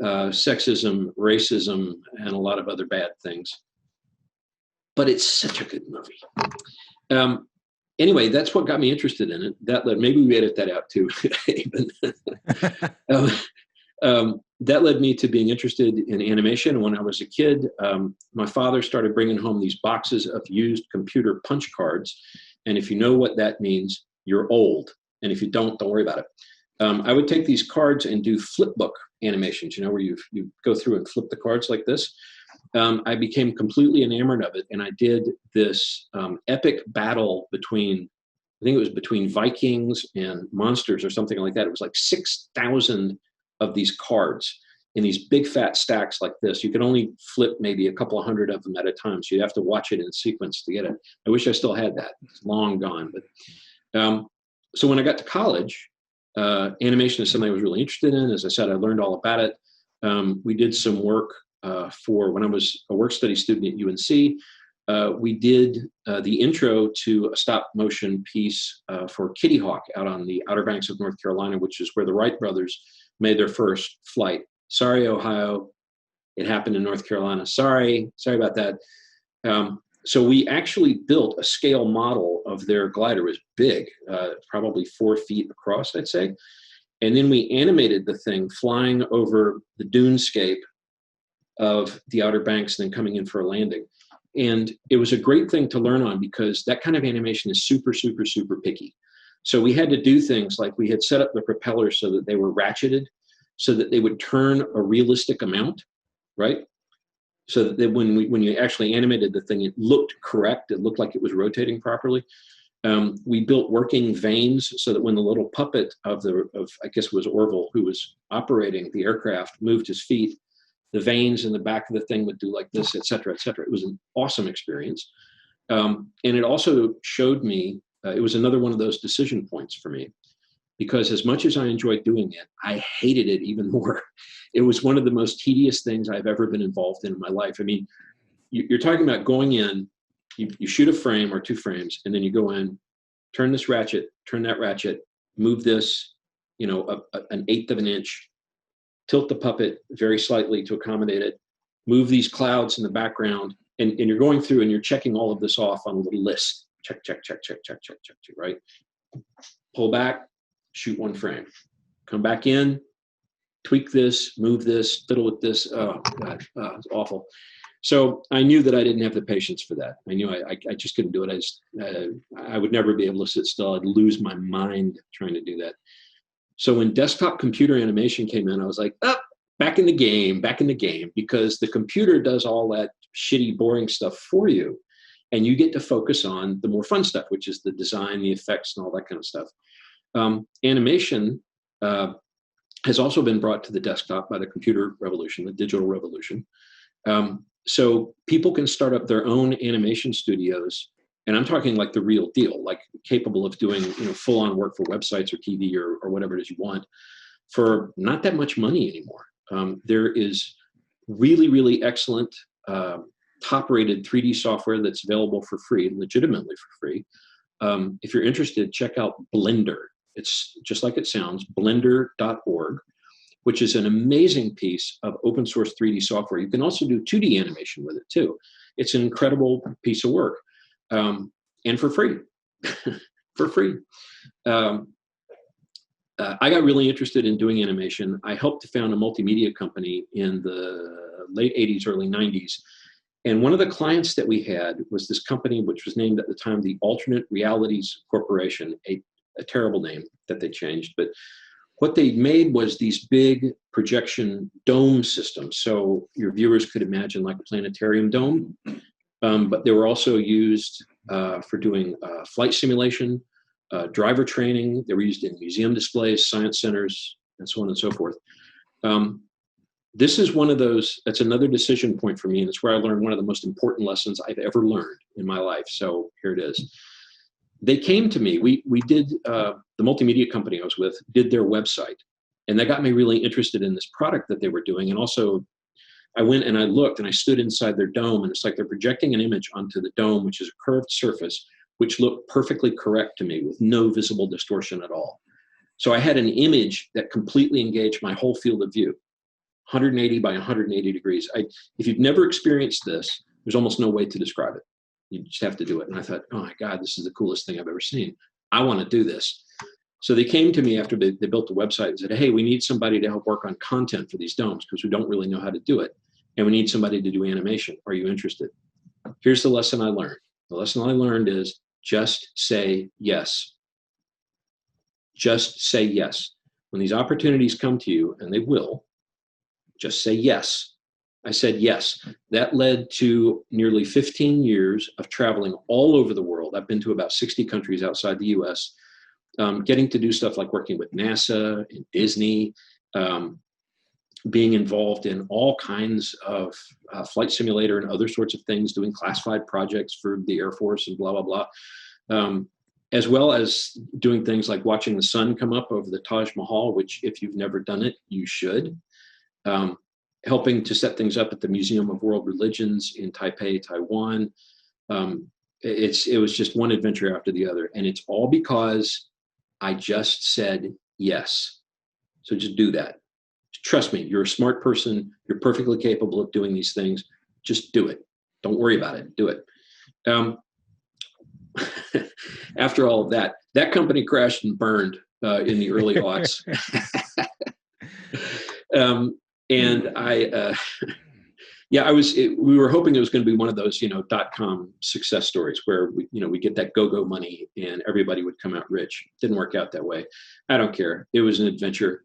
sexism, racism, and a lot of other bad things. But it's such a good movie. Anyway, that's what got me interested in it. Maybe we edit that out too. That led me to being interested in animation. When I was a kid, my father started bringing home these boxes of used computer punch cards. And if you know what that means, you're old. And if you don't worry about it. I would take these cards and do flip book animations, where you go through and flip the cards like this. I became completely enamored of it. And I did this epic battle between Vikings and monsters or something like that. It was like 6,000 of these cards in these big fat stacks like this. You could only flip maybe a couple of hundred of them at a time. So you'd have to watch it in sequence to get it. I wish I still had that. It's long gone. But so when I got to college, animation is something I was really interested in. As I said, I learned all about it. We did some work for when I was a work study student at UNC. We did the intro to a stop motion piece for Kitty Hawk out on the Outer Banks of North Carolina, which is where the Wright brothers made their first flight. Sorry, Ohio. It happened in North Carolina. Sorry about that. So we actually built a scale model of their glider. It was big, probably 4 feet across, I'd say. And then we animated the thing flying over the dunescape of the Outer Banks and then coming in for a landing. And it was a great thing to learn on because that kind of animation is super, super, super picky. So we had to do things like we had set up the propellers so that they were ratcheted so that they would turn a realistic amount, right? So that when you actually animated the thing, it looked correct. It looked like it was rotating properly. We built working vanes so that when the little puppet of I guess it was Orville who was operating the aircraft moved his feet, the veins in the back of the thing would do like this, et cetera, et cetera. It was an awesome experience. And it also showed me, it was another one of those decision points for me, because as much as I enjoyed doing it, I hated it even more. It was one of the most tedious things I've ever been involved in my life. I mean, you're talking about going in, you shoot a frame or 2 frames, and then you go in, turn this ratchet, turn that ratchet, move this, an eighth of an inch, tilt the puppet very slightly to accommodate it, move these clouds in the background, and you're going through and you're checking all of this off on a little list. Check, right? Pull back, shoot 1 frame. Come back in, tweak this, move this, fiddle with this. Oh, God, it's awful. So I knew that I didn't have the patience for that. I knew I just couldn't do it. I would never be able to sit still. I'd lose my mind trying to do that. So when desktop computer animation came in, I was like, back in the game, because the computer does all that shitty, boring stuff for you. And you get to focus on the more fun stuff, which is the design, the effects, and all that kind of stuff. Animation has also been brought to the desktop by the computer revolution, the digital revolution. So people can start up their own animation studios, and I'm talking like the real deal, like capable of doing full-on work for websites or TV or whatever it is you want, for not that much money anymore. There is really, really excellent top-rated 3D software that's available for free, legitimately for free. If you're interested, check out Blender. It's just like it sounds, blender.org, which is an amazing piece of open source 3D software. You can also do 2D animation with it too. It's an incredible piece of work, and for free, for free. I got really interested in doing animation. I helped to found a multimedia company in the late 80s, early 90s. And one of the clients that we had was this company, which was named at the time the Alternate Realities Corporation, a terrible name that they changed. But what they made was these big projection dome systems. So your viewers could imagine like a planetarium dome, but they were also used for doing flight simulation, driver training. They were used in museum displays, science centers, and so on and so forth. this is one of those, that's another decision point for me. And it's where I learned one of the most important lessons I've ever learned in my life. So here it is. They came to me, we did, the multimedia company I was with did their website, and that got me really interested in this product that they were doing. And also I went and I looked and I stood inside their dome, and it's like they're projecting an image onto the dome, which is a curved surface, which looked perfectly correct to me with no visible distortion at all. So I had an image that completely engaged my whole field of view, 180 by 180 degrees. If you've never experienced this, there's almost no way to describe it. You just have to do it. And I thought, oh my God, this is the coolest thing I've ever seen. I want to do this. So they came to me after they built the website and said, hey, we need somebody to help work on content for these domes because we don't really know how to do it. And we need somebody to do animation. Are you interested? Here's the lesson I learned. The lesson I learned is just say yes. Just say yes. When these opportunities come to you, and they will, just say yes. I said yes. That led to nearly 15 years of traveling all over the world. I've been to about 60 countries outside the US, getting to do stuff like working with NASA and Disney, being involved in all kinds of flight simulator and other sorts of things, doing classified projects for the Air Force and blah, blah, blah. As well as doing things like watching the sun come up over the Taj Mahal, which if you've never done it, you should. Helping to set things up at the Museum of World Religions in Taipei, Taiwan. It was just one adventure after the other. And it's all because I just said yes. So just do that. Trust me, you're a smart person. You're perfectly capable of doing these things. Just do it. Don't worry about it. Do it. After all of that, that company crashed and burned in the early aughts. And we were hoping it was going to be one of those, .com success stories where we get that go-go money and everybody would come out rich. Didn't work out that way. I don't care. It was an adventure.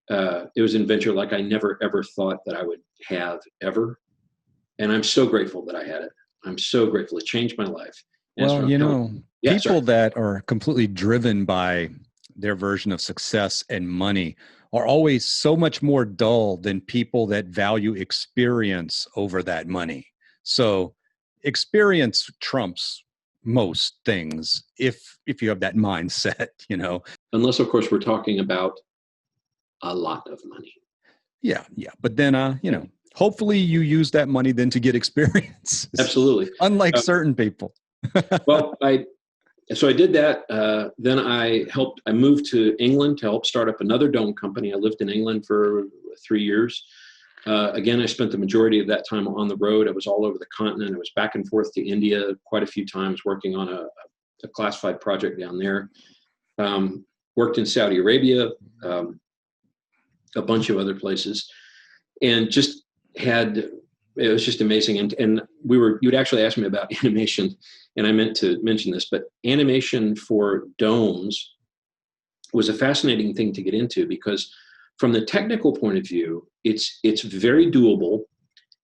It was an adventure like I never, ever thought that I would have ever. And I'm so grateful that I had it. I'm so grateful. It changed my life. Well, people that are completely driven by their version of success and money are always so much more dull than people that value experience over that money. So experience trumps most things if you have that mindset, Unless, of course, we're talking about a lot of money. Yeah. But then, hopefully you use that money then to get experience. Absolutely. Unlike certain people. Well, so I did that. Then I moved to England to help start up another dome company. I lived in England for 3 years. Again, I spent the majority of that time on the road. I was all over the continent. I was back and forth to India quite a few times working on a classified project down there. Worked in Saudi Arabia, a bunch of other places, and just it was just amazing. And you'd actually ask me about animation, and I meant to mention this, but animation for domes was a fascinating thing to get into because from the technical point of view, it's very doable,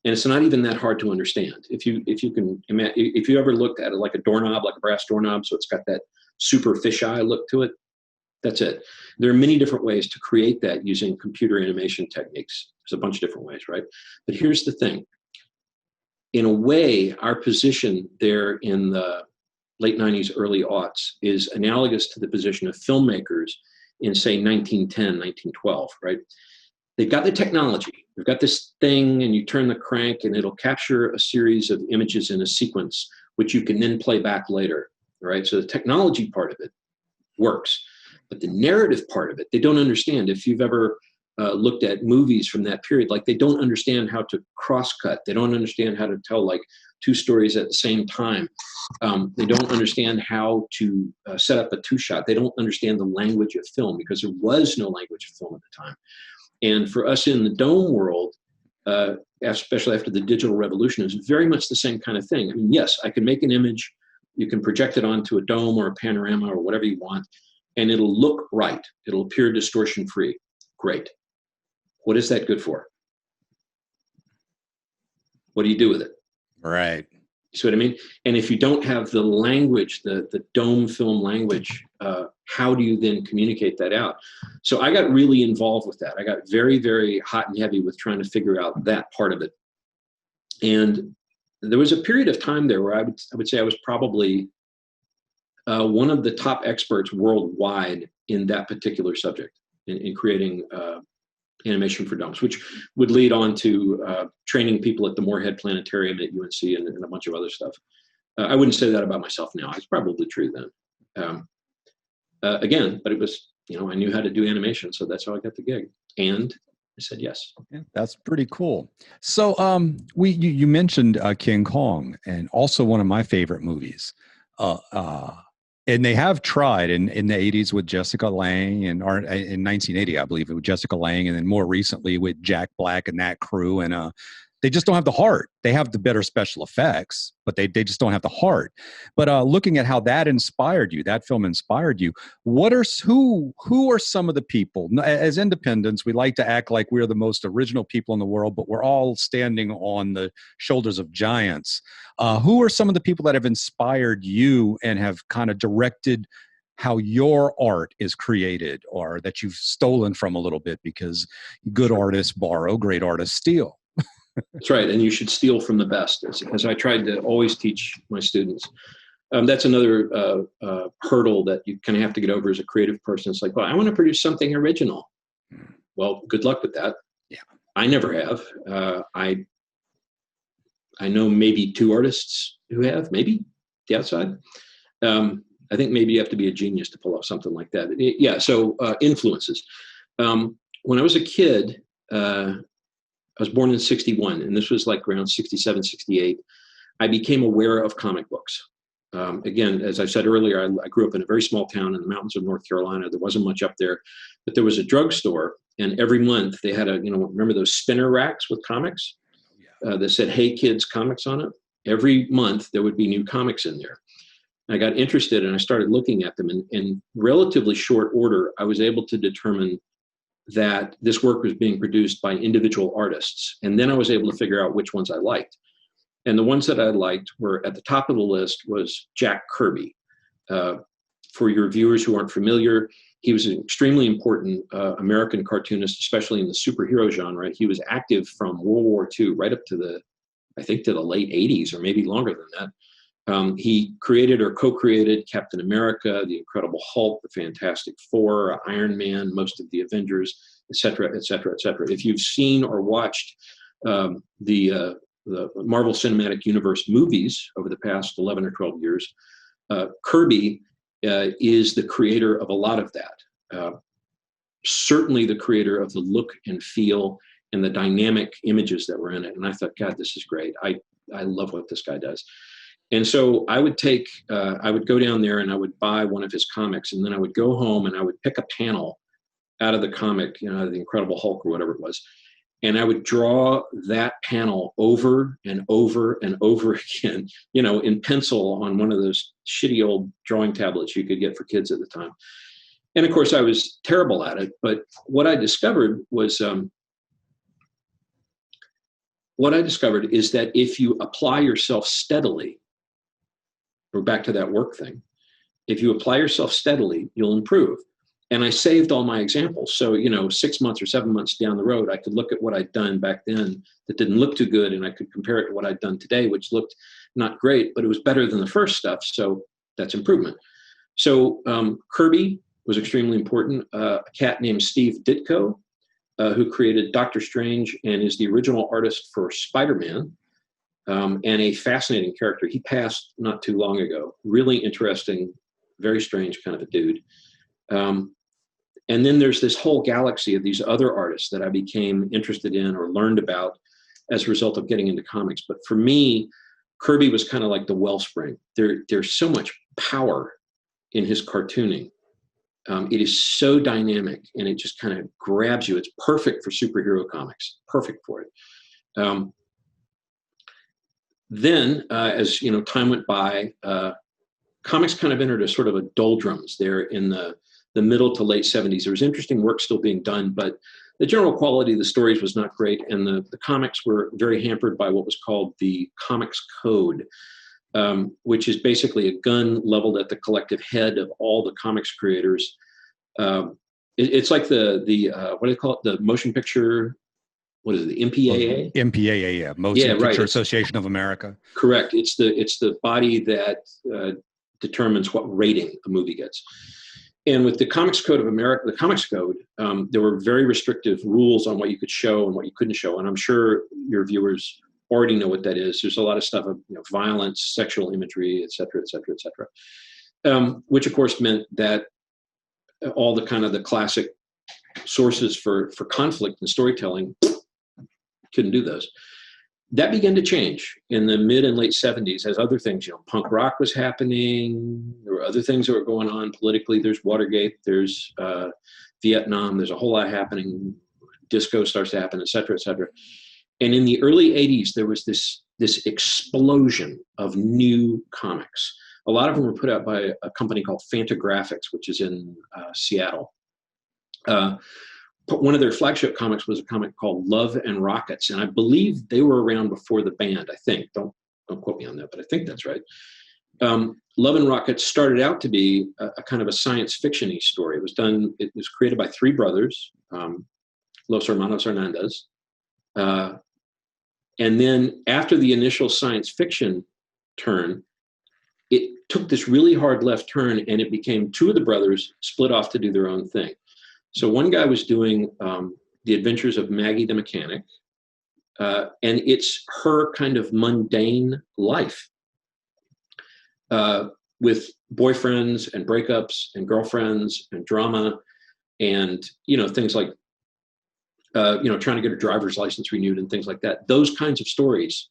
and it's not even that hard to understand. If you ever looked at it like a doorknob, like a brass doorknob, so it's got that super fisheye look to it, that's it. There are many different ways to create that using computer animation techniques. There's a bunch of different ways, right? But here's the thing. In a way, our position there in the late 90s, early aughts is analogous to the position of filmmakers in, say, 1910, 1912, right? They've got the technology. They've got this thing, and you turn the crank, and it'll capture a series of images in a sequence, which you can then play back later, right? So the technology part of it works. But the narrative part of it, they don't understand. If you've ever looked at movies from that period, like they don't understand how to cross-cut. They don't understand how to tell like two stories at the same time. They don't understand how to set up a two-shot. They don't understand the language of film because there was no language of film at the time. And for us in the dome world, especially after the digital revolution, is very much the same kind of thing. I mean, yes, I can make an image. You can project it onto a dome or a panorama or whatever you want, and it'll look right. It'll appear distortion-free. Great. What is that good for? What do you do with it? Right. You see what I mean? And if you don't have the language, the dome film language how do you then communicate that out? So I got really involved with that. I got very, very hot and heavy with trying to figure out that part of it. And there was a period of time there where I would say I was probably one of the top experts worldwide in that particular subject, in creating animation for dumps, which would lead on to training people at the Moorhead Planetarium at UNC and a bunch of other stuff. I wouldn't say that about myself now. It's probably true then. Again, but it was, I knew how to do animation, so that's how I got the gig. And I said yes. Yeah, that's pretty cool. So you mentioned King Kong, and also one of my favorite movies. And they have tried in the 80s with Jessica Lange, and in 1980, I believe, with Jessica Lange, and then more recently with Jack Black and that crew. And they just don't have the heart. They have the better special effects, but they just don't have the heart. But looking at how that inspired you, that film inspired you, who are some of the people? As independents, we like to act like we're the most original people in the world, but we're all standing on the shoulders of giants. Who are some of the people that have inspired you and have kind of directed how your art is created, or that you've stolen from a little bit, because good artists borrow, great artists steal? That's right. And you should steal from the best, as I tried to always teach my students. That's another hurdle that you kind of have to get over as a creative person. It's like, well, I want to produce something original. Well, good luck with that. Yeah. I never have. I know maybe two artists who have, maybe the outside. I think maybe you have to be a genius to pull off something like that. Yeah. So influences. When I was a kid, I was born in 61, and this was like around 67, 68. I became aware of comic books. Again, as I said earlier, I grew up in a very small town in the mountains of North Carolina. There wasn't much up there, but there was a drugstore, and every month they had remember those spinner racks with comics that said, "Hey Kids" comics on it? Every month there would be new comics in there. I got interested and I started looking at them, and in relatively short order, I was able to determine that this work was being produced by individual artists. And then I was able to figure out which ones I liked. And the ones that I liked were at the top of the list was Jack Kirby. For your viewers who aren't familiar, he was an extremely important American cartoonist, especially in the superhero genre. He was active from World War II right up to the late 80s, or maybe longer than that. He created or co-created Captain America, the Incredible Hulk, the Fantastic Four, Iron Man, most of the Avengers, et cetera, et cetera, et cetera. If you've seen or watched the Marvel Cinematic Universe movies over the past 11 or 12 years, Kirby is the creator of a lot of that. Certainly the creator of the look and feel and the dynamic images that were in it. And I thought, God, this is great. I love what this guy does. And so I would go down there and I would buy one of his comics, and then I would go home and I would pick a panel out of the comic, the Incredible Hulk or whatever it was. And I would draw that panel over and over and over again, in pencil on one of those shitty old drawing tablets you could get for kids at the time. And of course I was terrible at it, but what I discovered is that if you apply yourself steadily, we're back to that work thing. If you apply yourself steadily, you'll improve. And I saved all my examples. So, 6 months or 7 months down the road, I could look at what I'd done back then that didn't look too good, and I could compare it to what I'd done today, which looked not great, but it was better than the first stuff. So that's improvement. So Kirby was extremely important. A cat named Steve Ditko, who created Doctor Strange and is the original artist for Spider-Man. And a fascinating character. He passed not too long ago. Really interesting, very strange kind of a dude. And then there's this whole galaxy of these other artists that I became interested in or learned about as a result of getting into comics. But for me, Kirby was kind of like the wellspring. There's so much power in his cartooning. It is so dynamic, and it just kind of grabs you. It's perfect for superhero comics. Perfect for it. Then, as time went by, comics kind of entered a sort of a doldrums there in the middle to late 70s. There was interesting work still being done, but the general quality of the stories was not great, and the comics were very hampered by what was called the Comics Code. which is basically a gun leveled at the collective head of all the comics creators. It's like the what do they call it? The motion picture. What is it? The MPAA? MPAA, yeah. Motion Picture Association of America. Correct. It's the body that determines what rating a movie gets. And with the Comics Code of America, the Comics Code, there were very restrictive rules on what you could show and what you couldn't show. And I'm sure your viewers already know what that is. There's a lot of stuff of violence, sexual imagery, et cetera, et cetera, et cetera. Which of course meant that all the kind of the classic sources for conflict and storytelling couldn't do those. That began to change in the mid and late 70s as other things, punk rock was happening. There were other things that were going on politically. There's Watergate, there's Vietnam, there's a whole lot happening. Disco starts to happen, et cetera, et cetera. And in the early 80s, there was this explosion of new comics. A lot of them were put out by a company called Fantagraphics, which is in Seattle. But one of their flagship comics was a comic called Love and Rockets, and I believe they were around before the band. I think don't quote me on that, but I think that's right. Love and Rockets started out to be a kind of a science fiction-y story. It was created by three brothers, Los Hermanos Hernandez, and then after the initial science fiction turn, it took this really hard left turn, and it became two of the brothers split off to do their own thing. So one guy was doing The Adventures of Maggie the Mechanic, and it's her kind of mundane life with boyfriends and breakups and girlfriends and drama and, things like, trying to get her driver's license renewed and things like that. Those kinds of stories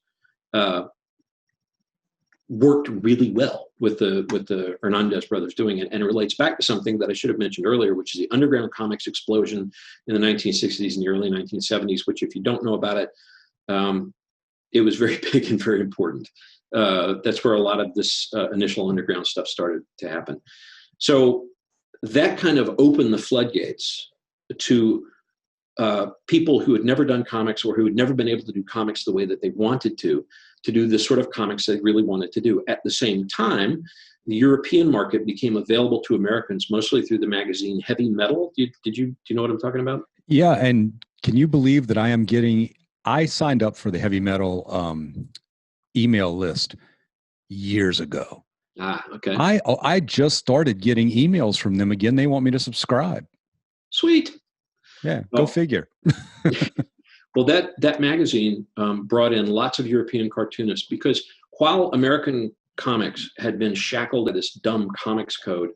worked really well with the Hernandez brothers doing it, and it relates back to something that I should have mentioned earlier, which is the underground comics explosion in the 1960s and the early 1970s. Which, if you don't know about it, it was very big and very important. That's where a lot of this initial underground stuff started to happen. So that kind of opened the floodgates to people who had never done comics or who had never been able to do comics the way that they wanted to do the sort of comics they really wanted to do. At the same time, the European market became available to Americans mostly through the magazine Heavy Metal. Do you know what I'm talking about? Yeah, and can you believe that I signed up for the Heavy Metal email list years ago. Okay. I just started getting emails from them again. They want me to subscribe. Sweet. Yeah, go figure. Well, that magazine brought in lots of European cartoonists, because while American comics had been shackled to this dumb comics code,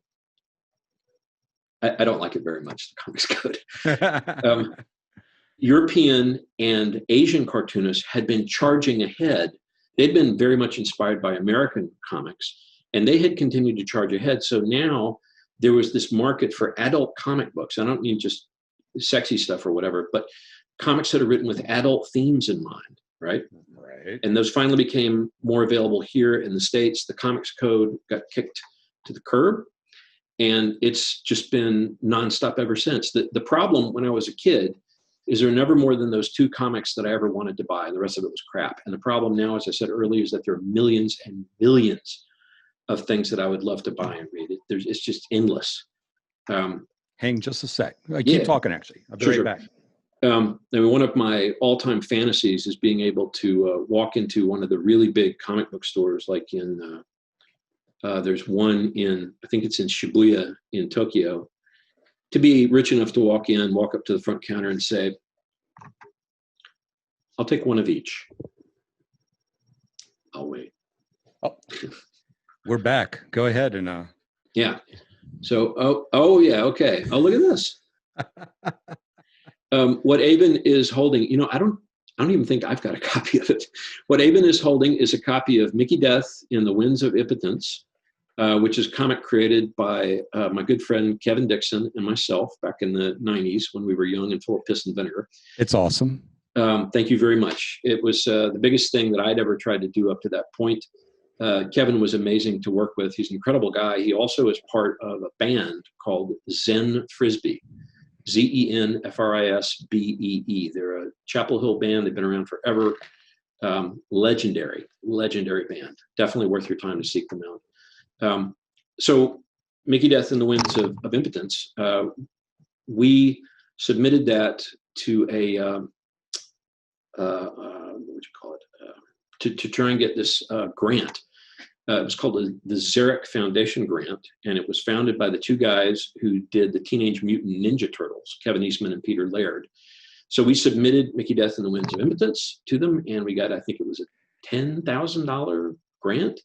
I don't like it very much, the comics code. European and Asian cartoonists had been charging ahead. They'd been very much inspired by American comics, and they had continued to charge ahead. So now there was this market for adult comic books. I don't mean just sexy stuff or whatever, but comics that are written with adult themes in mind, right? Right. And those finally became more available here in the States. The comics code got kicked to the curb, and it's just been nonstop ever since. The problem when I was a kid is there were never more than those two comics that I ever wanted to buy. The rest of it was crap. And the problem now, as I said earlier, is that there are millions and millions of things that I would love to buy and read. It's just endless. Hang just a sec. Keep talking, actually. I'll be right back. One of my all-time fantasies is being able to walk into one of the really big comic book stores, like in, there's one in, I think it's in Shibuya in Tokyo, to be rich enough to walk up to the front counter and say, I'll take one of each. I'll wait. Oh, we're back. Go ahead and. Yeah. So, oh yeah, okay. Oh, look at this. What Aben is holding, I don't even think I've got a copy of it. What Aben is holding is a copy of Mickey Death in the Winds of Impotence, which is a comic created by my good friend Kevin Dixon and myself back in the 90s when we were young and full of piss and vinegar. It's awesome. Thank you very much. It was the biggest thing that I'd ever tried to do up to that point. Kevin was amazing to work with. He's an incredible guy. He also is part of a band called Zen Frisbee. Zenfrisbee. They're a Chapel Hill band. They've been around forever. Legendary band. Definitely worth your time to seek them out. So Mickey Death and the Winds of Impotence, we submitted that to a, what would you call it? To try and get this grant. It was called the Zurich Foundation Grant, and it was founded by the two guys who did the Teenage Mutant Ninja Turtles, Kevin Eastman and Peter Laird. So we submitted Mickey Death and the Winds of Impotence to them, and we got, I think it was a $10,000 grant,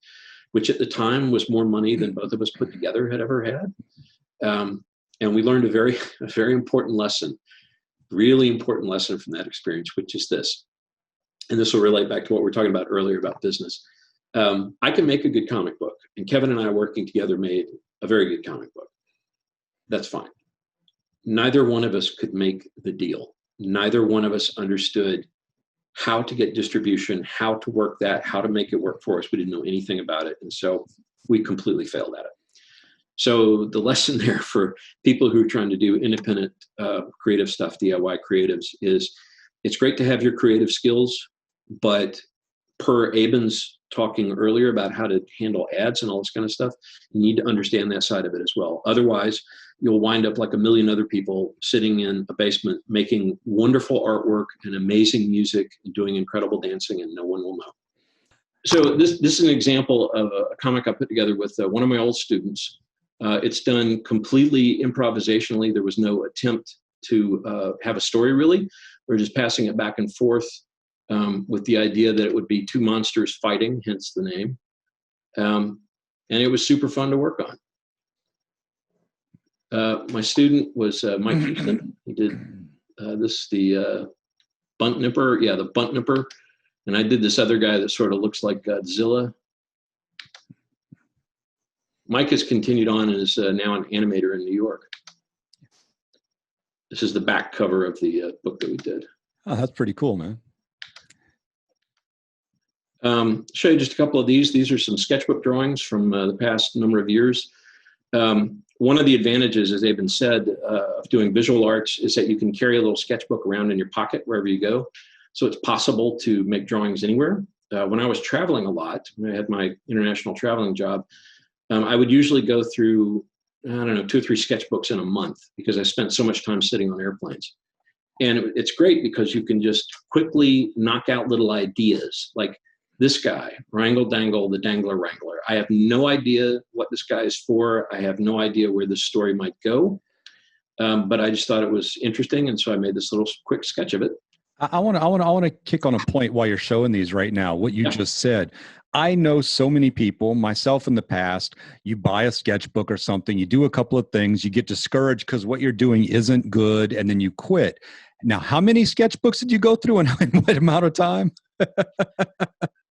which at the time was more money than both of us put together had ever had. And we learned a very important lesson, really important lesson from that experience, which is this. And this will relate back to what we were talking about earlier about business. I can make a good comic book, and Kevin and I working together made a very good comic book. That's fine. Neither one of us could make the deal. Neither one of us understood how to get distribution, how to work that, how to make it work for us. We didn't know anything about it. And so we completely failed at it. So the lesson there for people who are trying to do independent creative stuff, DIY creatives, is it's great to have your creative skills, but per Aben's talking earlier about how to handle ads and all this kind of stuff, you need to understand that side of it as well. Otherwise, you'll wind up like a million other people sitting in a basement making wonderful artwork and amazing music and doing incredible dancing, and no one will know. So this is an example of a comic I put together with one of my old students. It's done completely improvisationally. There was no attempt to have a story, really. We're just passing it back and forth with the idea that it would be two monsters fighting, hence the name. And it was super fun to work on. My student was Mike Houston. He did the Bunt Nipper. Yeah, the Bunt Nipper. And I did this other guy that sort of looks like Godzilla. Mike has continued on and is now an animator in New York. This is the back cover of the book that we did. Oh, that's pretty cool, man. Show you just a couple of these. These are some sketchbook drawings from the past number of years. One of the advantages, as they've been said, of doing visual arts is that you can carry a little sketchbook around in your pocket wherever you go. So it's possible to make drawings anywhere. When I was traveling a lot, when I had my international traveling job, I would usually go through, 2 or 3 sketchbooks in a month because I spent so much time sitting on airplanes. And it's great because you can just quickly knock out little ideas like this guy, Wrangle Dangle, the Dangler Wrangler. I have no idea what this guy is for. I have no idea where this story might go. But I just thought it was interesting. And so I made this little quick sketch of it. I want to kick on a point while you're showing these right now, what you just said. I know so many people, myself in the past, you buy a sketchbook or something, you do a couple of things, you get discouraged because what you're doing isn't good, and then you quit. Now, how many sketchbooks did you go through and in what amount of time?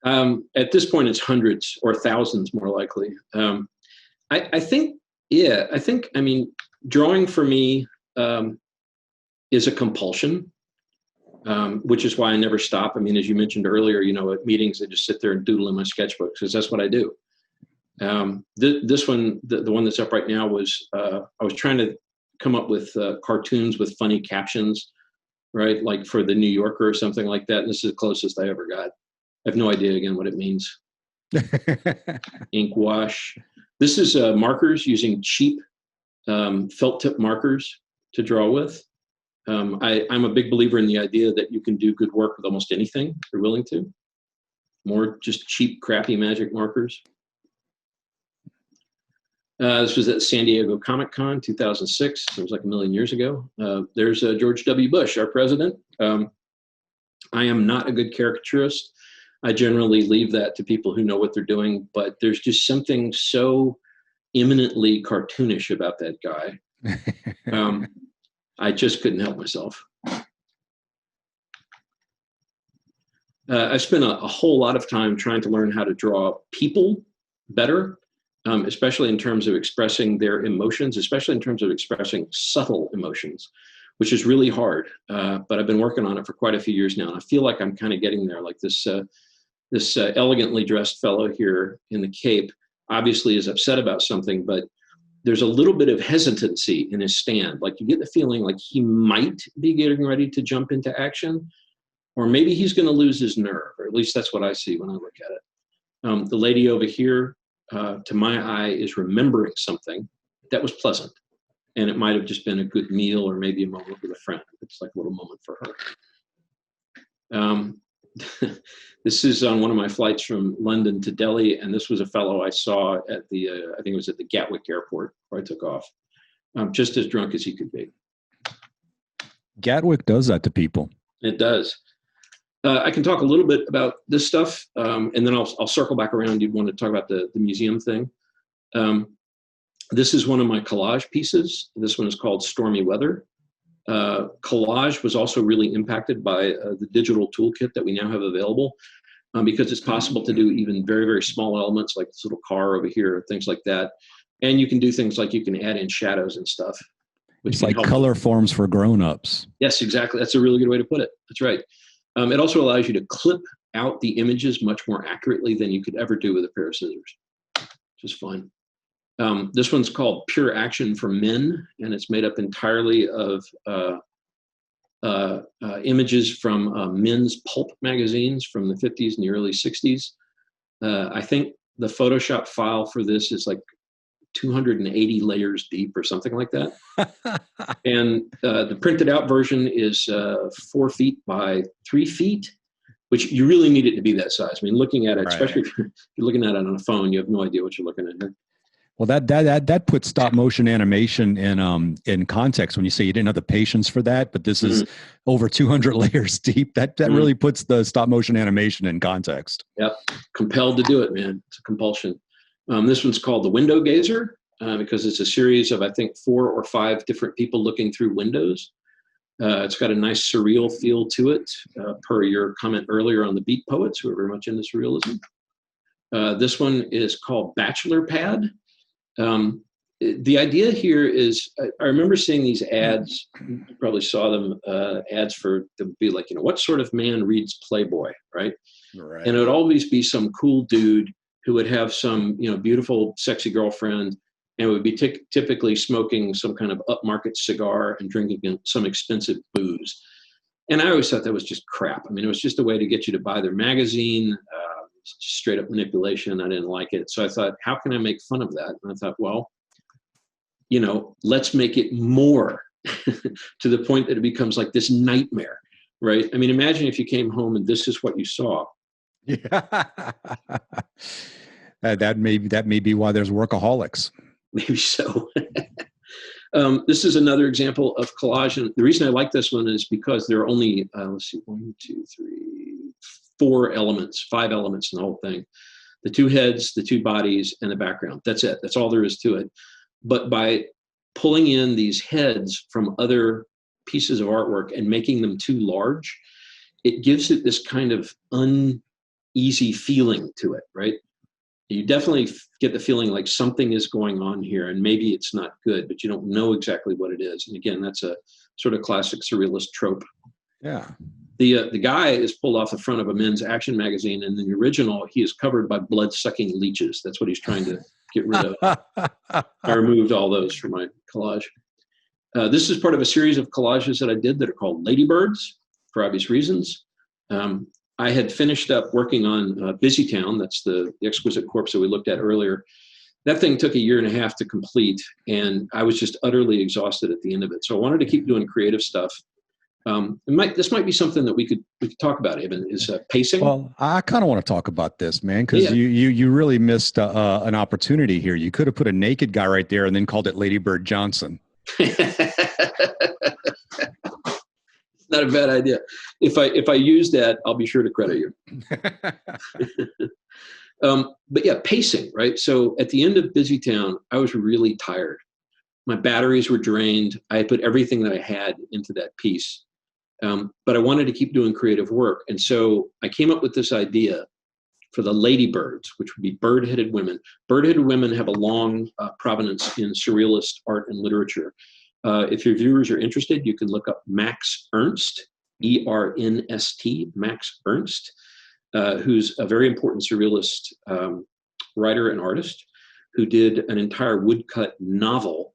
At this point, it's hundreds or thousands, more likely. I think, drawing for me is a compulsion. Which is why I never stop. I mean, as you mentioned earlier, at meetings, I just sit there and doodle in my sketchbook because that's what I do. This one, the one that's up right now was, I was trying to come up with cartoons with funny captions, right? Like for the New Yorker or something like that. And this is the closest I ever got. I have no idea, again, what it means. Ink wash. This is markers, using cheap felt tip markers to draw with. I'm a big believer in the idea that you can do good work with almost anything if you're willing to. More just cheap, crappy magic markers. This was at San Diego Comic-Con 2006. It was like a million years ago. There's George W. Bush, our president. I am not a good caricaturist. I generally leave that to people who know what they're doing, but there's just something so eminently cartoonish about that guy. I just couldn't help myself. I spent a whole lot of time trying to learn how to draw people better, especially in terms of expressing their emotions, especially in terms of expressing subtle emotions, which is really hard. But I've been working on it for quite a few years now, and I feel like I'm kind of getting there. Like this elegantly dressed fellow here in the Cape obviously is upset about something, but there's a little bit of hesitancy in his stand. Like you get the feeling like he might be getting ready to jump into action, or maybe he's going to lose his nerve, or at least that's what I see when I look at it. The lady over here, to my eye, is remembering something that was pleasant. And it might have just been a good meal or maybe a moment with a friend. It's like a little moment for her. This is on one of my flights from London to Delhi, and this was a fellow I saw at the, I think it was at the Gatwick airport where I took off, just as drunk as he could be. Gatwick does that to people. It does. I can talk a little bit about this stuff, and then I'll circle back around. You'd want to talk about the museum thing. This is one of my collage pieces. This one is called Stormy Weather. Collage was also really impacted by the digital toolkit that we now have available, because it's possible to do even very, very small elements like this little car over here, things like that. And you can do things like you can add in shadows and stuff. It's like color forms for grown-ups. Yes, exactly. That's a really good way to put it. That's right. It also allows you to clip out the images much more accurately than you could ever do with a pair of scissors, which is fun. This one's called Pure Action for Men, and it's made up entirely of images from men's pulp magazines from the 50s and the early 60s. I think the Photoshop file for this is like 280 layers deep or something like that. And the printed out version is 4 feet by 3 feet, which you really need it to be that size. I mean, looking at it, right, especially if you're looking at it on a phone, you have no idea what you're looking at here. Well, that puts stop motion animation in context when you say you didn't have the patience for that, but this is over 200 layers deep. That really puts the stop motion animation in context. Yep, compelled to do it, man. It's a compulsion. This one's called The Window Gazer, because it's a series of, I think, 4 or 5 different people looking through windows. It's got a nice surreal feel to it, per your comment earlier on the Beat Poets, who are very much into surrealism. This one is called Bachelor Pad. The idea here is, I remember seeing these ads, you probably saw them, ads for, to be like, what sort of man reads Playboy, right? Right. And it would always be some cool dude who would have some, beautiful, sexy girlfriend, and would be typically smoking some kind of upmarket cigar and drinking some expensive booze. And I always thought that was just crap. I mean, it was just a way to get you to buy their magazine, straight up manipulation. I didn't like it. So I thought, how can I make fun of that? And I thought, well, let's make it more to the point that it becomes like this nightmare, right? I mean, imagine if you came home and this is what you saw. Yeah. That may be why there's workaholics. Maybe so. This is another example of collage. And the reason I like this one is because there are only, 5 elements in the whole thing. The 2 heads, the 2 bodies, and the background. That's it. That's all there is to it. But by pulling in these heads from other pieces of artwork and making them too large, it gives it this kind of uneasy feeling to it, right? You definitely get the feeling like something is going on here, and maybe it's not good, but you don't know exactly what it is. And again, that's a sort of classic surrealist trope. Yeah. The guy is pulled off the front of a men's action magazine, and in the original, he is covered by blood-sucking leeches. That's what he's trying to get rid of. I removed all those from my collage. This is part of a series of collages that I did that are called Ladybirds, for obvious reasons. I had finished up working on Busy Town. That's the Exquisite Corpse that we looked at earlier. That thing took 1.5 years to complete, and I was just utterly exhausted at the end of it. So I wanted to keep doing creative stuff. This might be something that we could talk about, Eben, is pacing. Well, I kind of want to talk about this, man, because you really missed an opportunity here. You could have put a naked guy right there and then called it Ladybird Johnson. Not a bad idea. If I use that, I'll be sure to credit you. But yeah, pacing, right? So at the end of Busy Town, I was really tired. My batteries were drained. I had put everything that I had into that piece. But I wanted to keep doing creative work. And so I came up with this idea for the ladybirds, which would be bird-headed women. Bird-headed women have a long provenance in surrealist art and literature. If your viewers are interested, you can look up Max Ernst, E-R-N-S-T, Max Ernst, who's a very important surrealist writer and artist who did an entire woodcut novel,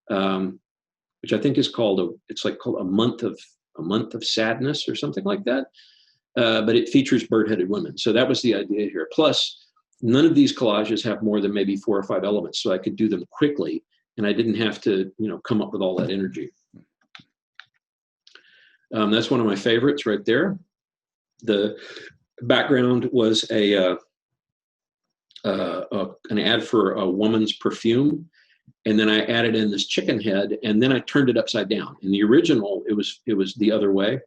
which I think is called A Month of a month of sadness or something like that. But it features bird-headed women. So that was the idea here. Plus, none of these collages have more than maybe 4 or 5 elements, so I could do them quickly, and I didn't have to, come up with all that energy. That's one of my favorites right there. The background was an ad for a woman's perfume, and then I added in this chicken head, and then I turned it upside down. In the original, it was the other way,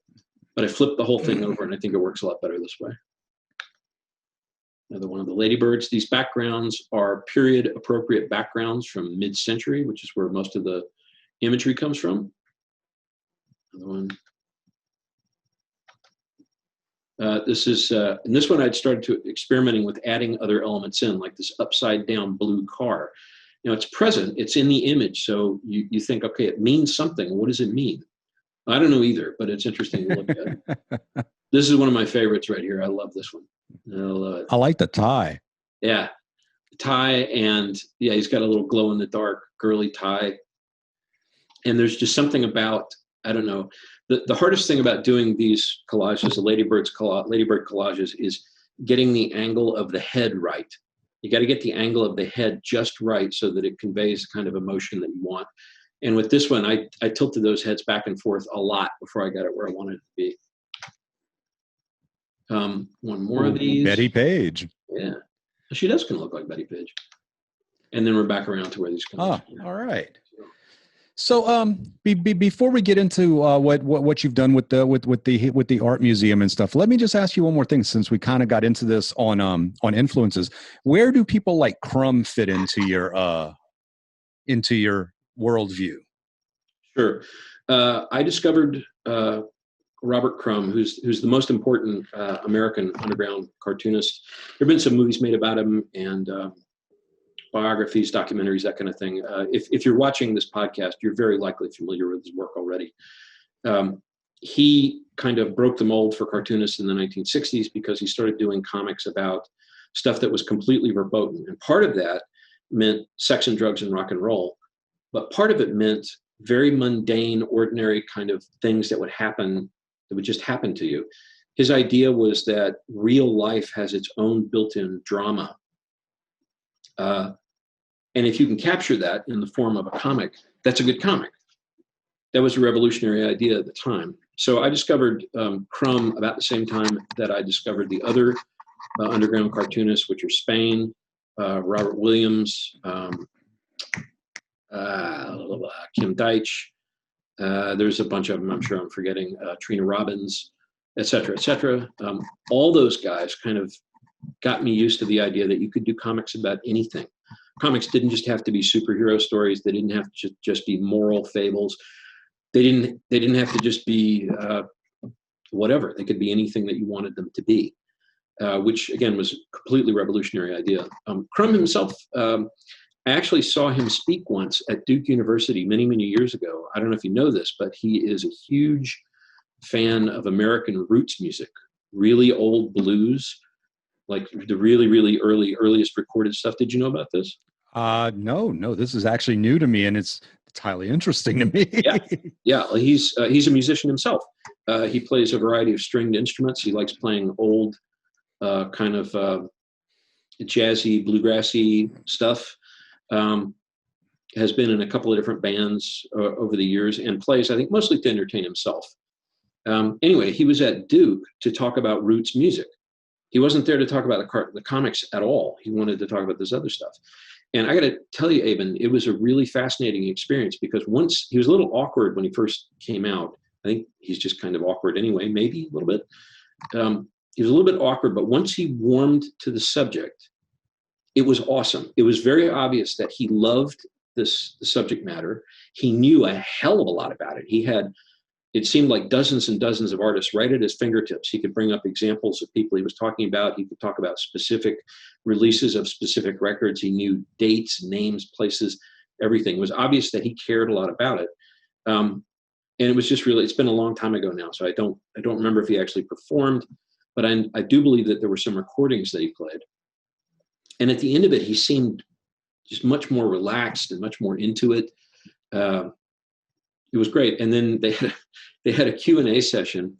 but I flipped the whole thing over, and I think it works a lot better this way. Another one of the ladybirds. These backgrounds are period-appropriate backgrounds from mid-century, which is where most of the imagery comes from. Another one. This is, and this one I'd started to experimenting with adding other elements in, like this upside-down blue car. It's present, it's in the image, so you think, okay, it means something. What does it mean? I don't know either, but it's interesting to look at. This is one of my favorites right here. I love this one. I love it. I like the tie. Yeah. Tie, and yeah, he's got a little glow in the dark girly tie. And there's just something about, I don't know, the hardest thing about doing these collages, the ladybird collages, is getting the angle of the head right. You got to get the angle of the head just right so that it conveys the kind of emotion that you want. And with this one, I tilted those heads back and forth a lot before I got it where I wanted it to be. One more of these. Betty Page. Yeah. She does kind of look like Betty Page. And then we're back around to where these come. Oh, all right. So, before we get into what you've done with the art museum and stuff, let me just ask you one more thing. Since we kind of got into this on influences, where do people like Crumb fit into your worldview? Sure, I discovered Robert Crumb, who's the most important American underground cartoonist. There have been some movies made about him, and biographies, documentaries, that kind of thing. If you're watching this podcast, you're very likely familiar with his work already. He kind of broke the mold for cartoonists in the 1960s because he started doing comics about stuff that was completely verboten. And part of that meant sex and drugs and rock and roll. But part of it meant very mundane, ordinary kind of things that would just happen to you. His idea was that real life has its own built-in drama. And if you can capture that in the form of a comic, that's a good comic. That was a revolutionary idea at the time. So I discovered Crumb about the same time that I discovered the other underground cartoonists, which are Spain, Robert Williams, Kim Deitch. There's a bunch of them, I'm sure I'm forgetting, Trina Robbins, et cetera, et cetera. All those guys kind of got me used to the idea that you could do comics about anything. Comics didn't just have to be superhero stories. They didn't have to just be moral fables. They didn't have to just be whatever. They could be anything that you wanted them to be, which again was a completely revolutionary idea. Crumb himself, I actually saw him speak once at Duke University many, many years ago. I don't know if you know this, but he is a huge fan of American roots music, really old blues, like the really, really earliest recorded stuff. Did you know about this? No, this is actually new to me, and it's highly interesting to me. Yeah. He's a musician himself. He plays a variety of stringed instruments. He likes playing old, kind of jazzy, bluegrassy stuff. Has been in a couple of different bands over the years, and plays, I think, mostly to entertain himself. Anyway, he was at Duke to talk about roots music. He wasn't there to talk about the comics at all. He wanted to talk about this other stuff. And I got to tell you, Aben, it was a really fascinating experience, because once he was a little awkward when he first came out. I think he's just kind of awkward anyway, maybe a little bit. He was a little bit awkward, but once he warmed to the subject, it was awesome. It was very obvious that he loved the subject matter. He knew a hell of a lot about it. It seemed like dozens and dozens of artists right at his fingertips. He could bring up examples of people he was talking about. He could talk about specific releases of specific records. He knew dates, names, places, everything. It was obvious that he cared a lot about it. And it was just really, it's been a long time ago now, so I don't remember if he actually performed, but I do believe that there were some recordings that he played. And at the end of it, he seemed just much more relaxed and much more into it. it was great. And then they had a Q&A session,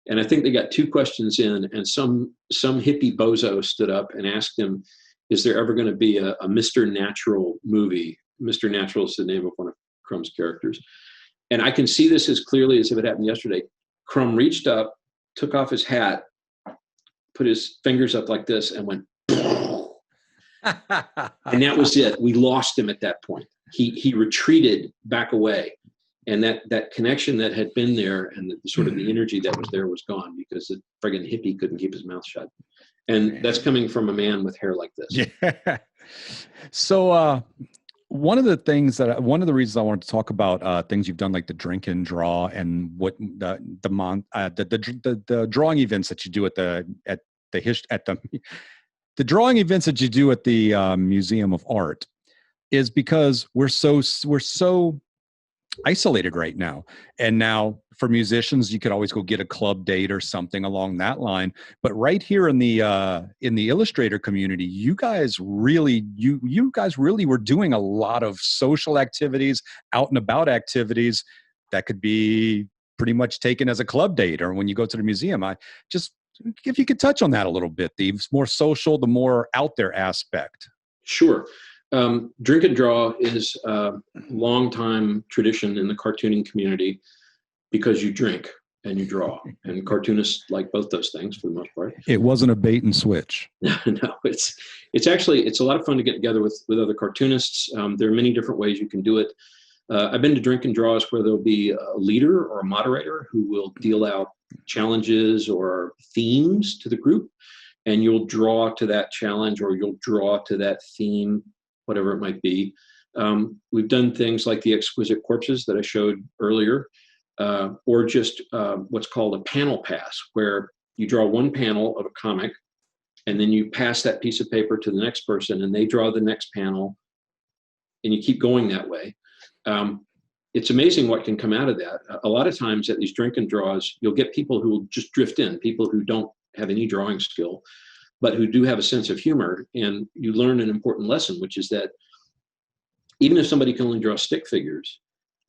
and I think they got 2 questions in, and some hippie bozo stood up and asked him, is there ever going to be a Mr. Natural movie? Mr. Natural is the name of one of Crumb's characters. And I can see this as clearly as if it happened yesterday. Crumb reached up, took off his hat, put his fingers up like this, and went, and that was it. We lost him at that point. He retreated back away. And that connection that had been there, and the sort of the energy that was there, was gone, because the friggin' hippie couldn't keep his mouth shut. And that's coming from a man with hair like this. Yeah. So one of the reasons I wanted to talk about things you've done, like the drink and draw, and what the drawing events that you do at the drawing events that you do at the Museum of Art, is because we're so isolated right now. And now for musicians, you could always go get a club date or something along that line. But right here in the illustrator community, you guys really were doing a lot of social activities, out and about activities that could be pretty much taken as a club date or when you go to the museum. If you could touch on that a little bit, the more social, the more out there aspect. Sure. Drink and draw is a long-time tradition in the cartooning community, because you drink and you draw, and cartoonists like both those things for the most part. It wasn't a bait and switch. No, it's a lot of fun to get together with other cartoonists. There are many different ways you can do it. I've been to drink and draws where there'll be a leader or a moderator who will deal out challenges or themes to the group, and you'll draw to that challenge, or you'll draw to that theme, whatever it might be. We've done things like the Exquisite Corpses that I showed earlier, or just what's called a panel pass, where you draw one panel of a comic, and then you pass that piece of paper to the next person, and they draw the next panel, and you keep going that way. It's amazing what can come out of that. A lot of times at these drink and draws, you'll get people who will just drift in, people who don't have any drawing skill, but who do have a sense of humor. And you learn an important lesson, which is that even if somebody can only draw stick figures,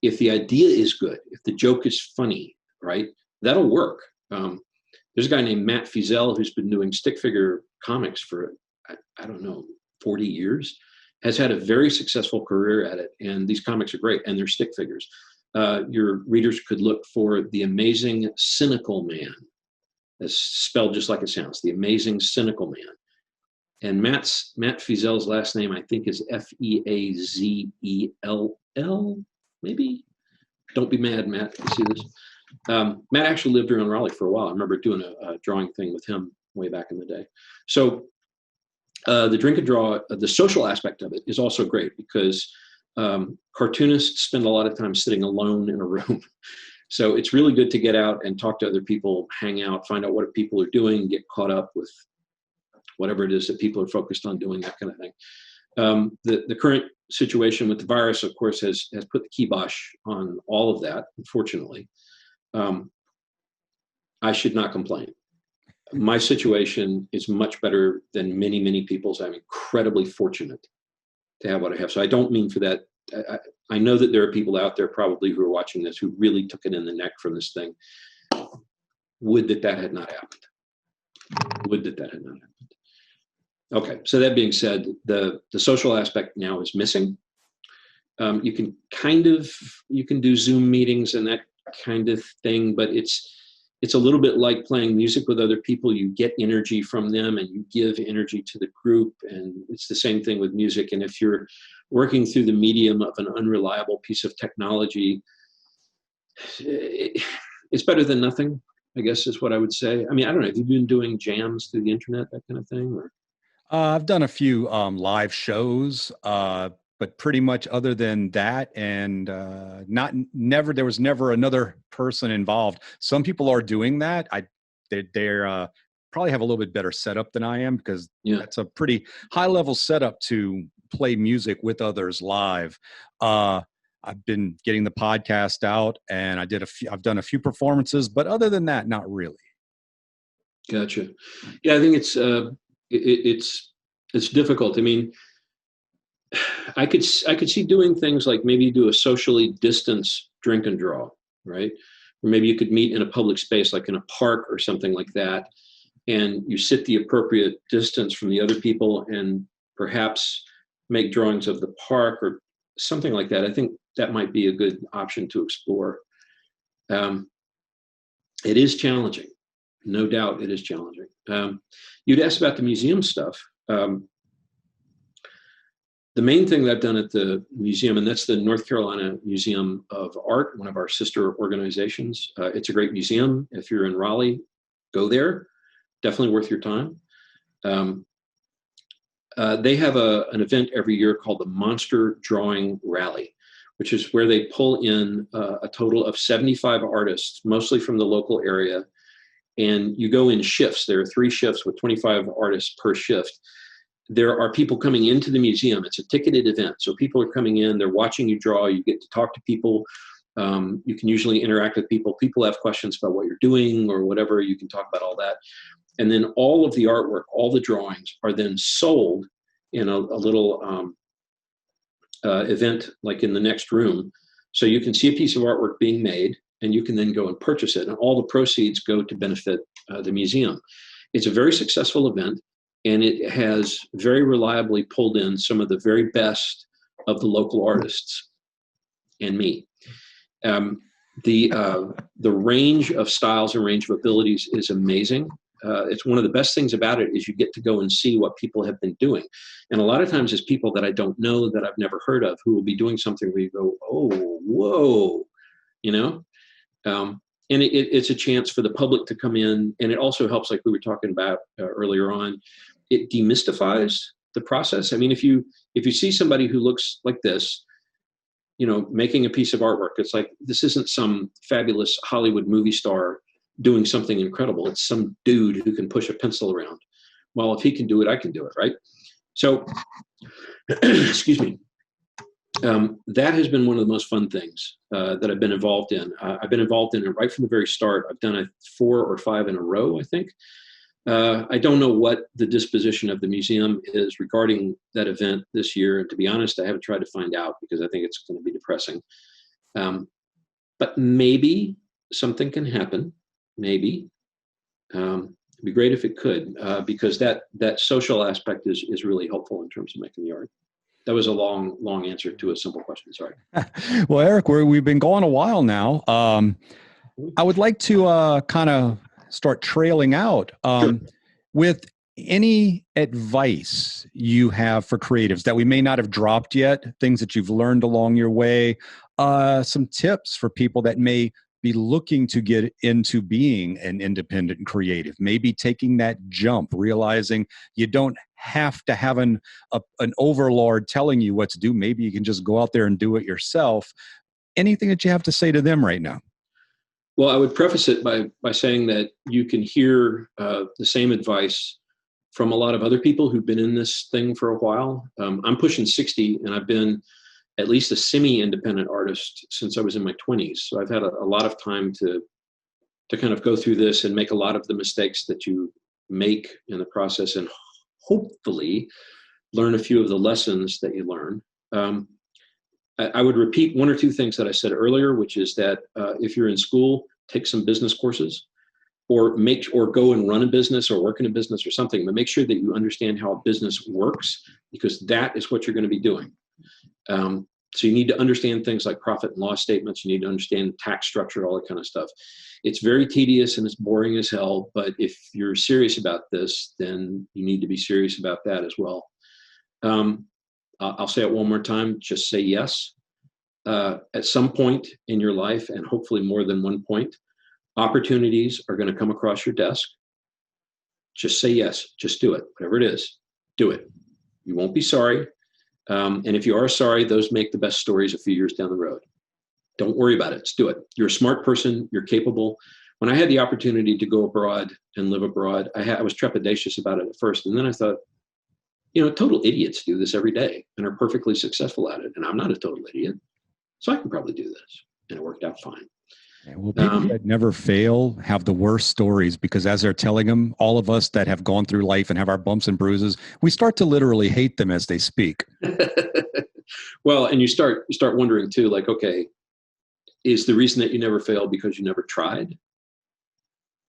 if the idea is good, if the joke is funny, right, that'll work. There's a guy named Matt Fiesel who's been doing stick figure comics for, I don't know, 40 years, has had a very successful career at it. And these comics are great, and they're stick figures. Your readers could look for The Amazing Cynical Man. That's spelled just like it sounds, The Amazing Cynical Man. And Matt Fiesel's last name, I think, is Feazell, maybe? Don't be mad, Matt, if you see this. Matt actually lived around Raleigh for a while. I remember doing a drawing thing with him way back in the day. So the drink and draw, the social aspect of it is also great, because cartoonists spend a lot of time sitting alone in a room. So it's really good to get out and talk to other people, hang out, find out what people are doing, get caught up with whatever it is that people are focused on doing, that kind of thing. The current situation with the virus, of course, has put the kibosh on all of that, unfortunately. I should not complain. My situation is much better than many, many people's. I'm incredibly fortunate to have what I have. So I don't mean for that. I know that there are people out there probably who are watching this who really took it in the neck from this thing. Would that had not happened. Would that had not happened. Okay, so that being said, the social aspect now is missing. You can do Zoom meetings and that kind of thing, but it's a little bit like playing music with other people. You get energy from them and you give energy to the group, and it's the same thing with music. And if you're working through the medium of an unreliable piece of technology, it's better than nothing, I guess is what I would say. I mean, I don't know, have you been doing jams through the internet, that kind of thing? Or? I've done a few live shows, but pretty much other than that, and there was never another person involved. Some people are doing that. They're probably have a little bit better setup than I am, because that's a pretty high level setup to play music with others live. I've been getting the podcast out, and I've done a few performances, but other than that, not really. Gotcha. Yeah, I think it's difficult. I mean, I could see doing things like maybe do a socially distanced drink and draw, right? Or maybe you could meet in a public space, like in a park or something like that, and you sit the appropriate distance from the other people and perhaps make drawings of the park or something like that. I think that might be a good option to explore. It is challenging. No doubt it is challenging. You'd asked about the museum stuff. The main thing that I've done at the museum, and that's the North Carolina Museum of Art, one of our sister organizations. It's a great museum. If you're in Raleigh, go there. Definitely worth your time. They have an event every year called the Monster Drawing Rally, which is where they pull in a total of 75 artists, mostly from the local area. And you go in shifts. There are 3 shifts with 25 artists per shift. There are people coming into the museum. It's a ticketed event. So people are coming in, they're watching you draw. You get to talk to people. You can usually interact with people. People have questions about what you're doing or whatever. You can talk about all that. And then all of the artwork, all the drawings are then sold in a little event like in the next room. So you can see a piece of artwork being made and you can then go and purchase it. And all the proceeds go to benefit the museum. It's a very successful event. And it has very reliably pulled in some of the very best of the local artists and me. The range of styles and range of abilities is amazing. It's one of the best things about it is you get to go and see what people have been doing. And a lot of times it's people that I don't know, that I've never heard of, who will be doing something where you go, oh, whoa, you know? And it's a chance for the public to come in. And it also helps, like we were talking about earlier on, it demystifies the process. I mean, if you see somebody who looks like this, you know, making a piece of artwork, it's like, this isn't some fabulous Hollywood movie star doing something incredible. It's some dude who can push a pencil around. Well, if he can do it, I can do it, right? So, excuse me. That has been one of the most fun things that I've been involved in. I've been involved in it right from the very start. I've done it 4 or 5 in a row, I think. I don't know what the disposition of the museum is regarding that event this year. And to be honest, I haven't tried to find out because I think it's going to be depressing. But maybe something can happen. Maybe. It'd be great if it could, because that social aspect is really helpful in terms of making the art. That was a long answer to a simple question. Sorry. Well, Eric, we've been going a while now. I would like to kind of start trailing out Sure. with any advice you have for creatives that we may not have dropped yet, things that you've learned along your way, some tips for people that may be looking to get into being an independent creative, maybe taking that jump, realizing you don't have to have an overlord telling you what to do. Maybe you can just go out there and do it yourself. Anything that you have to say to them right now? Well, I would preface it by saying that you can hear the same advice from a lot of other people who've been in this thing for a while. I'm pushing 60, and I've been at least a semi-independent artist since I was in my 20s. So I've had a lot of time to kind of go through this and make a lot of the mistakes that you make in the process, and hopefully learn a few of the lessons that you learn. I would repeat 1 or 2 things that I said earlier, which is that if you're in school, take some business courses, or go and run a business or work in a business or something, but make sure that you understand how a business works, because that is what you're going to be doing. So you need to understand things like profit and loss statements. You need to understand tax structure, all that kind of stuff. It's very tedious and it's boring as hell, but if you're serious about this, then you need to be serious about that as well. I'll say it one more time, just say yes. At some point in your life, and hopefully more than one point, opportunities are going to come across your desk. Just say yes, just do it. Whatever it is, do it. You won't be sorry. And if you are sorry, those make the best stories a few years down the road. Don't worry about it, just do it. You're a smart person, you're capable. When I had the opportunity to go abroad and live abroad, I was trepidatious about it at first. And then I thought, total idiots do this every day and are perfectly successful at it. And I'm not a total idiot, so I can probably do this. And it worked out fine. Yeah, well, people that never fail have the worst stories, because as they're telling them, all of us that have gone through life and have our bumps and bruises, we start to literally hate them as they speak. Well, and you start wondering too, like, okay, is the reason that you never fail because you never tried?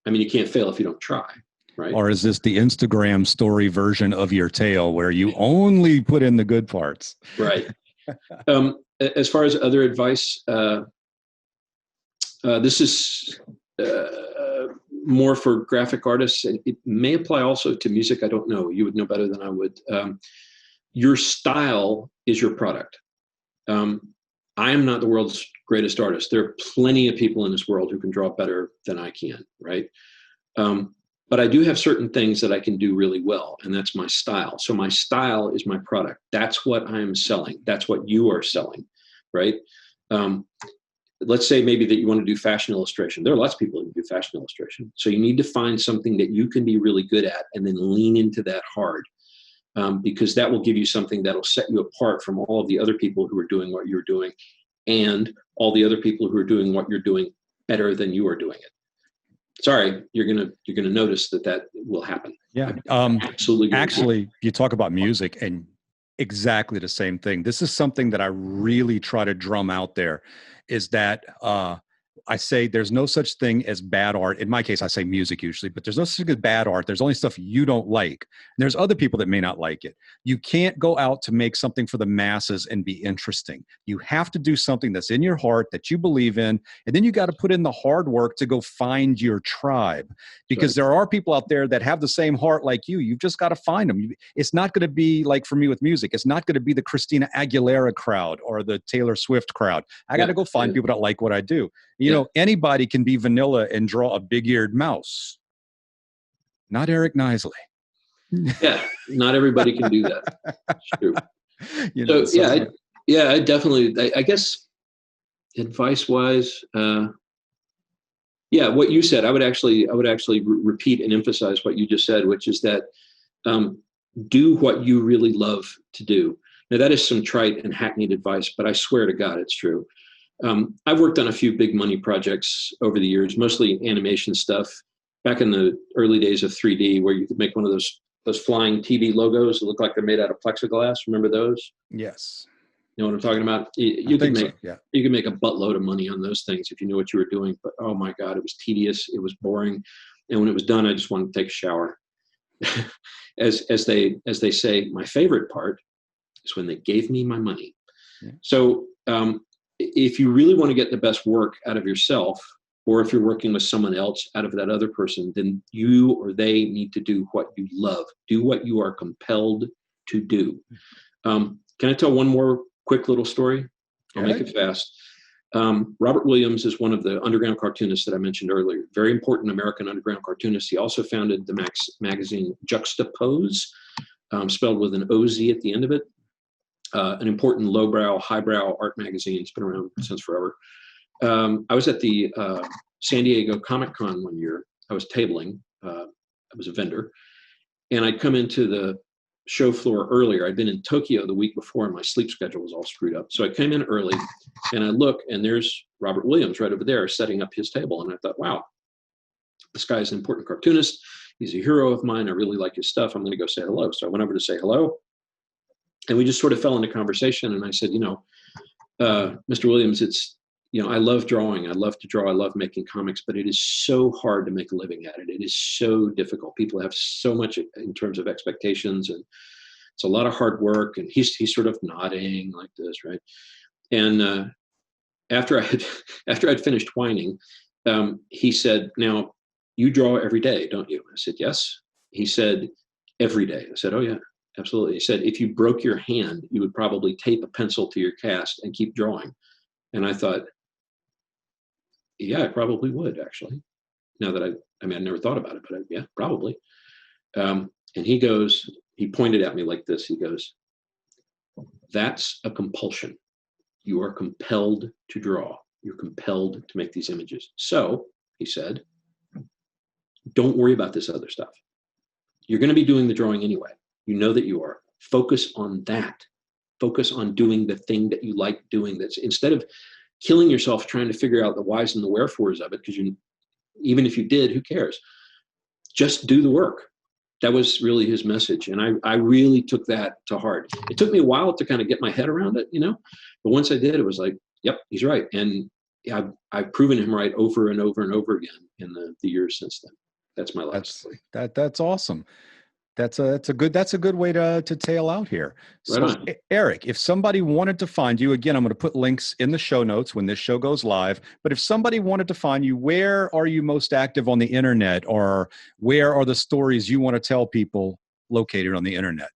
I mean, you can't fail if you don't try, right? Or is this the Instagram story version of your tale where you only put in the good parts? Right. As far as other advice, this is more for graphic artists, and it may apply also to music. I don't know. You would know better than I would. Your style is your product. I am not the world's greatest artist. There are plenty of people in this world who can draw better than I can, right? But I do have certain things that I can do really well, and that's my style. So my style is my product. That's what I'm selling. That's what you are selling, right? Let's say maybe that you want to do fashion illustration. There are lots of people who do fashion illustration. So you need to find something that you can be really good at and then lean into that hard, because that will give you something that'll set you apart from all of the other people who are doing what you're doing, and all the other people who are doing what you're doing better than you are doing it. Sorry, you're gonna notice that will happen. Yeah, absolutely. Actually, you talk about music, and exactly the same thing. This is something that I really try to drum out there, is that I say there's no such thing as bad art. In my case, I say music usually, but there's no such thing as bad art. There's only stuff you don't like. And there's other people that may not like it. You can't go out to make something for the masses and be interesting. You have to do something that's in your heart, that you believe in, and then you got to put in the hard work to go find your tribe, because there are people out there that have the same heart like you. You've just got to find them. It's not going to be like, for me with music, it's not going to be the Christina Aguilera crowd or the Taylor Swift crowd. I got to go find people that like what I do. You know, anybody can be vanilla and draw a big-eared mouse. Not Eric Knisley. Yeah, not everybody can do that. It's true. You know, so I definitely, I guess, advice-wise, what you said, I would actually repeat and emphasize what you just said, which is that do what you really love to do. Now, that is some trite and hackneyed advice, but I swear to God, it's true. I've worked on a few big money projects over the years, mostly animation stuff. Back in the early days of 3D, where you could make one of those flying TV logos that look like they're made out of plexiglass. Remember those? Yes. You know what I'm talking about? You could make a buttload of money on those things if you knew what you were doing. But oh my God, it was tedious. It was boring. And when it was done, I just wanted to take a shower. as they say, my favorite part is when they gave me my money. Yeah. So if you really want to get the best work out of yourself, or if you're working with someone else out of that other person, then you or they need to do what you love. Do what you are compelled to do. Can I tell one more quick little story? I'll make it fast. Robert Williams is one of the underground cartoonists that I mentioned earlier. Very important American underground cartoonist. He also founded the magazine Juxtapose, spelled with an O-Z at the end of it. An important lowbrow, highbrow art magazine. It's been around since forever. I was at the San Diego Comic-Con one year. I was tabling. I was a vendor. And I'd come into the show floor earlier. I'd been in Tokyo the week before, and my sleep schedule was all screwed up. So I came in early, and I look, and there's Robert Williams right over there setting up his table. And I thought, wow, this guy's an important cartoonist. He's a hero of mine. I really like his stuff. I'm going to go say hello. So I went over to say hello. And we just sort of fell into conversation. And I said, Mr. Williams, I love drawing. I love to draw. I love making comics, but it is so hard to make a living at it. It is so difficult. People have so much in terms of expectations, and it's a lot of hard work. And he's sort of nodding like this, right? And after I'd finished whining, he said, "Now you draw every day, don't you?" I said, "Yes." He said, "Every day." I said, "Oh yeah. Absolutely." He said, "If you broke your hand, you would probably tape a pencil to your cast and keep drawing." And I thought, yeah, I probably would, actually. Now that I never thought about it, but yeah, probably. And he pointed at me like this. He goes, "That's a compulsion. You are compelled to draw. You're compelled to make these images. So," he said, "don't worry about this other stuff. You're going to be doing the drawing anyway. You know that you are. Focus on that. Focus on doing the thing that you like doing. That's instead of killing yourself trying to figure out the whys and the wherefores of it, because even if you did, who cares? Just do the work. That was really his message. And I really took that to heart. It took me a while to kind of get my head around it, but once I did, it was like, yep, he's right. And I've proven him right over and over and over again in the years since then. That's my last story. That's awesome. That's a good way to tail out here. So, right on. Eric, if somebody wanted to find you, again, I'm going to put links in the show notes when this show goes live. But if somebody wanted to find you, where are you most active on the internet, or where are the stories you want to tell people located on the internet?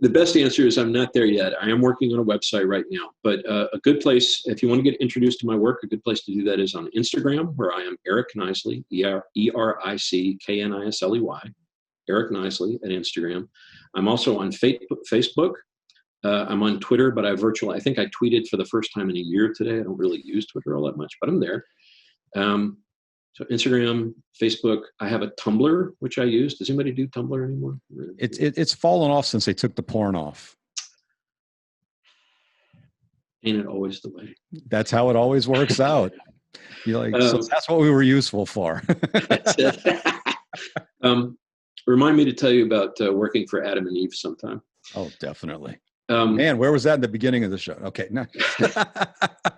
The best answer is I'm not there yet. I am working on a website right now, but a good place, if you want to get introduced to my work, a good place to do that is on Instagram, where I am Eric Knisley, ERICKNISLEY, Eric Knisley at Instagram. I'm also on Facebook. I'm on Twitter, but I think I tweeted for the first time in a year today. I don't really use Twitter all that much, but I'm there. So Instagram, Facebook. I have a Tumblr, which I use. Does anybody do Tumblr anymore? It's fallen off since they took the porn off. Ain't it always the way? That's how it always works out. You're like, so that's what we were useful for. That's it. Remind me to tell you about working for Adam and Eve sometime. Oh, definitely. Man, where was that in the beginning of the show? Okay. No.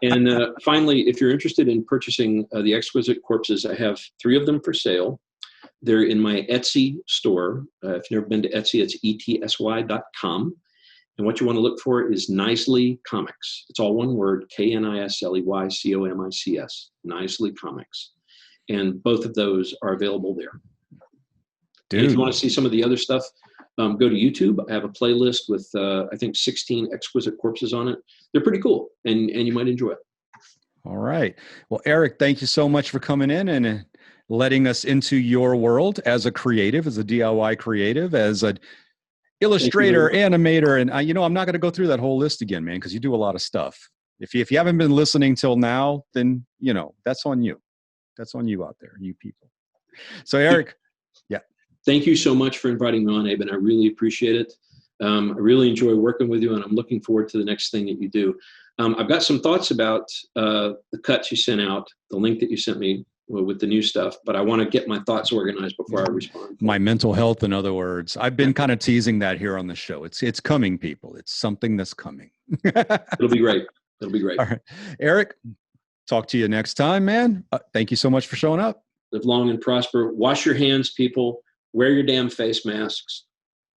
And finally, if you're interested in purchasing the Exquisite Corpses, I have 3 of them for sale. They're in my Etsy store. If you've never been to Etsy, it's etsy.com. And what you want to look for is Knisley Comics. It's all one word, KNISLEYCOMICS, Knisley Comics. And both of those are available there. Dude. And if you want to see some of the other stuff, go to YouTube. I have a playlist with, I think, 16 Exquisite Corpses on it. They're pretty cool, and you might enjoy it. All right. Well, Eric, thank you so much for coming in and letting us into your world as a creative, as a DIY creative, as an illustrator, animator. And I'm not going to go through that whole list again, man, because you do a lot of stuff. If you haven't been listening till now, then, that's on you. That's on you out there, you people. So, Eric, yeah. Thank you so much for inviting me on, Abe, and I really appreciate it. I really enjoy working with you, and I'm looking forward to the next thing that you do. I've got some thoughts about the cuts you sent out, the link that you sent me with the new stuff, but I want to get my thoughts organized before I respond. My mental health, in other words. I've been kind of teasing that here on the show. It's coming, people. It's something that's coming. It'll be great. It'll be great. All right. Eric, talk to you next time, man. Thank you so much for showing up. Live long and prosper. Wash your hands, people. Wear your damn face masks.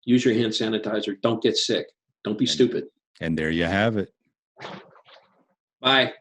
Use your hand sanitizer. Don't get sick. Don't be stupid. And there you have it. Bye.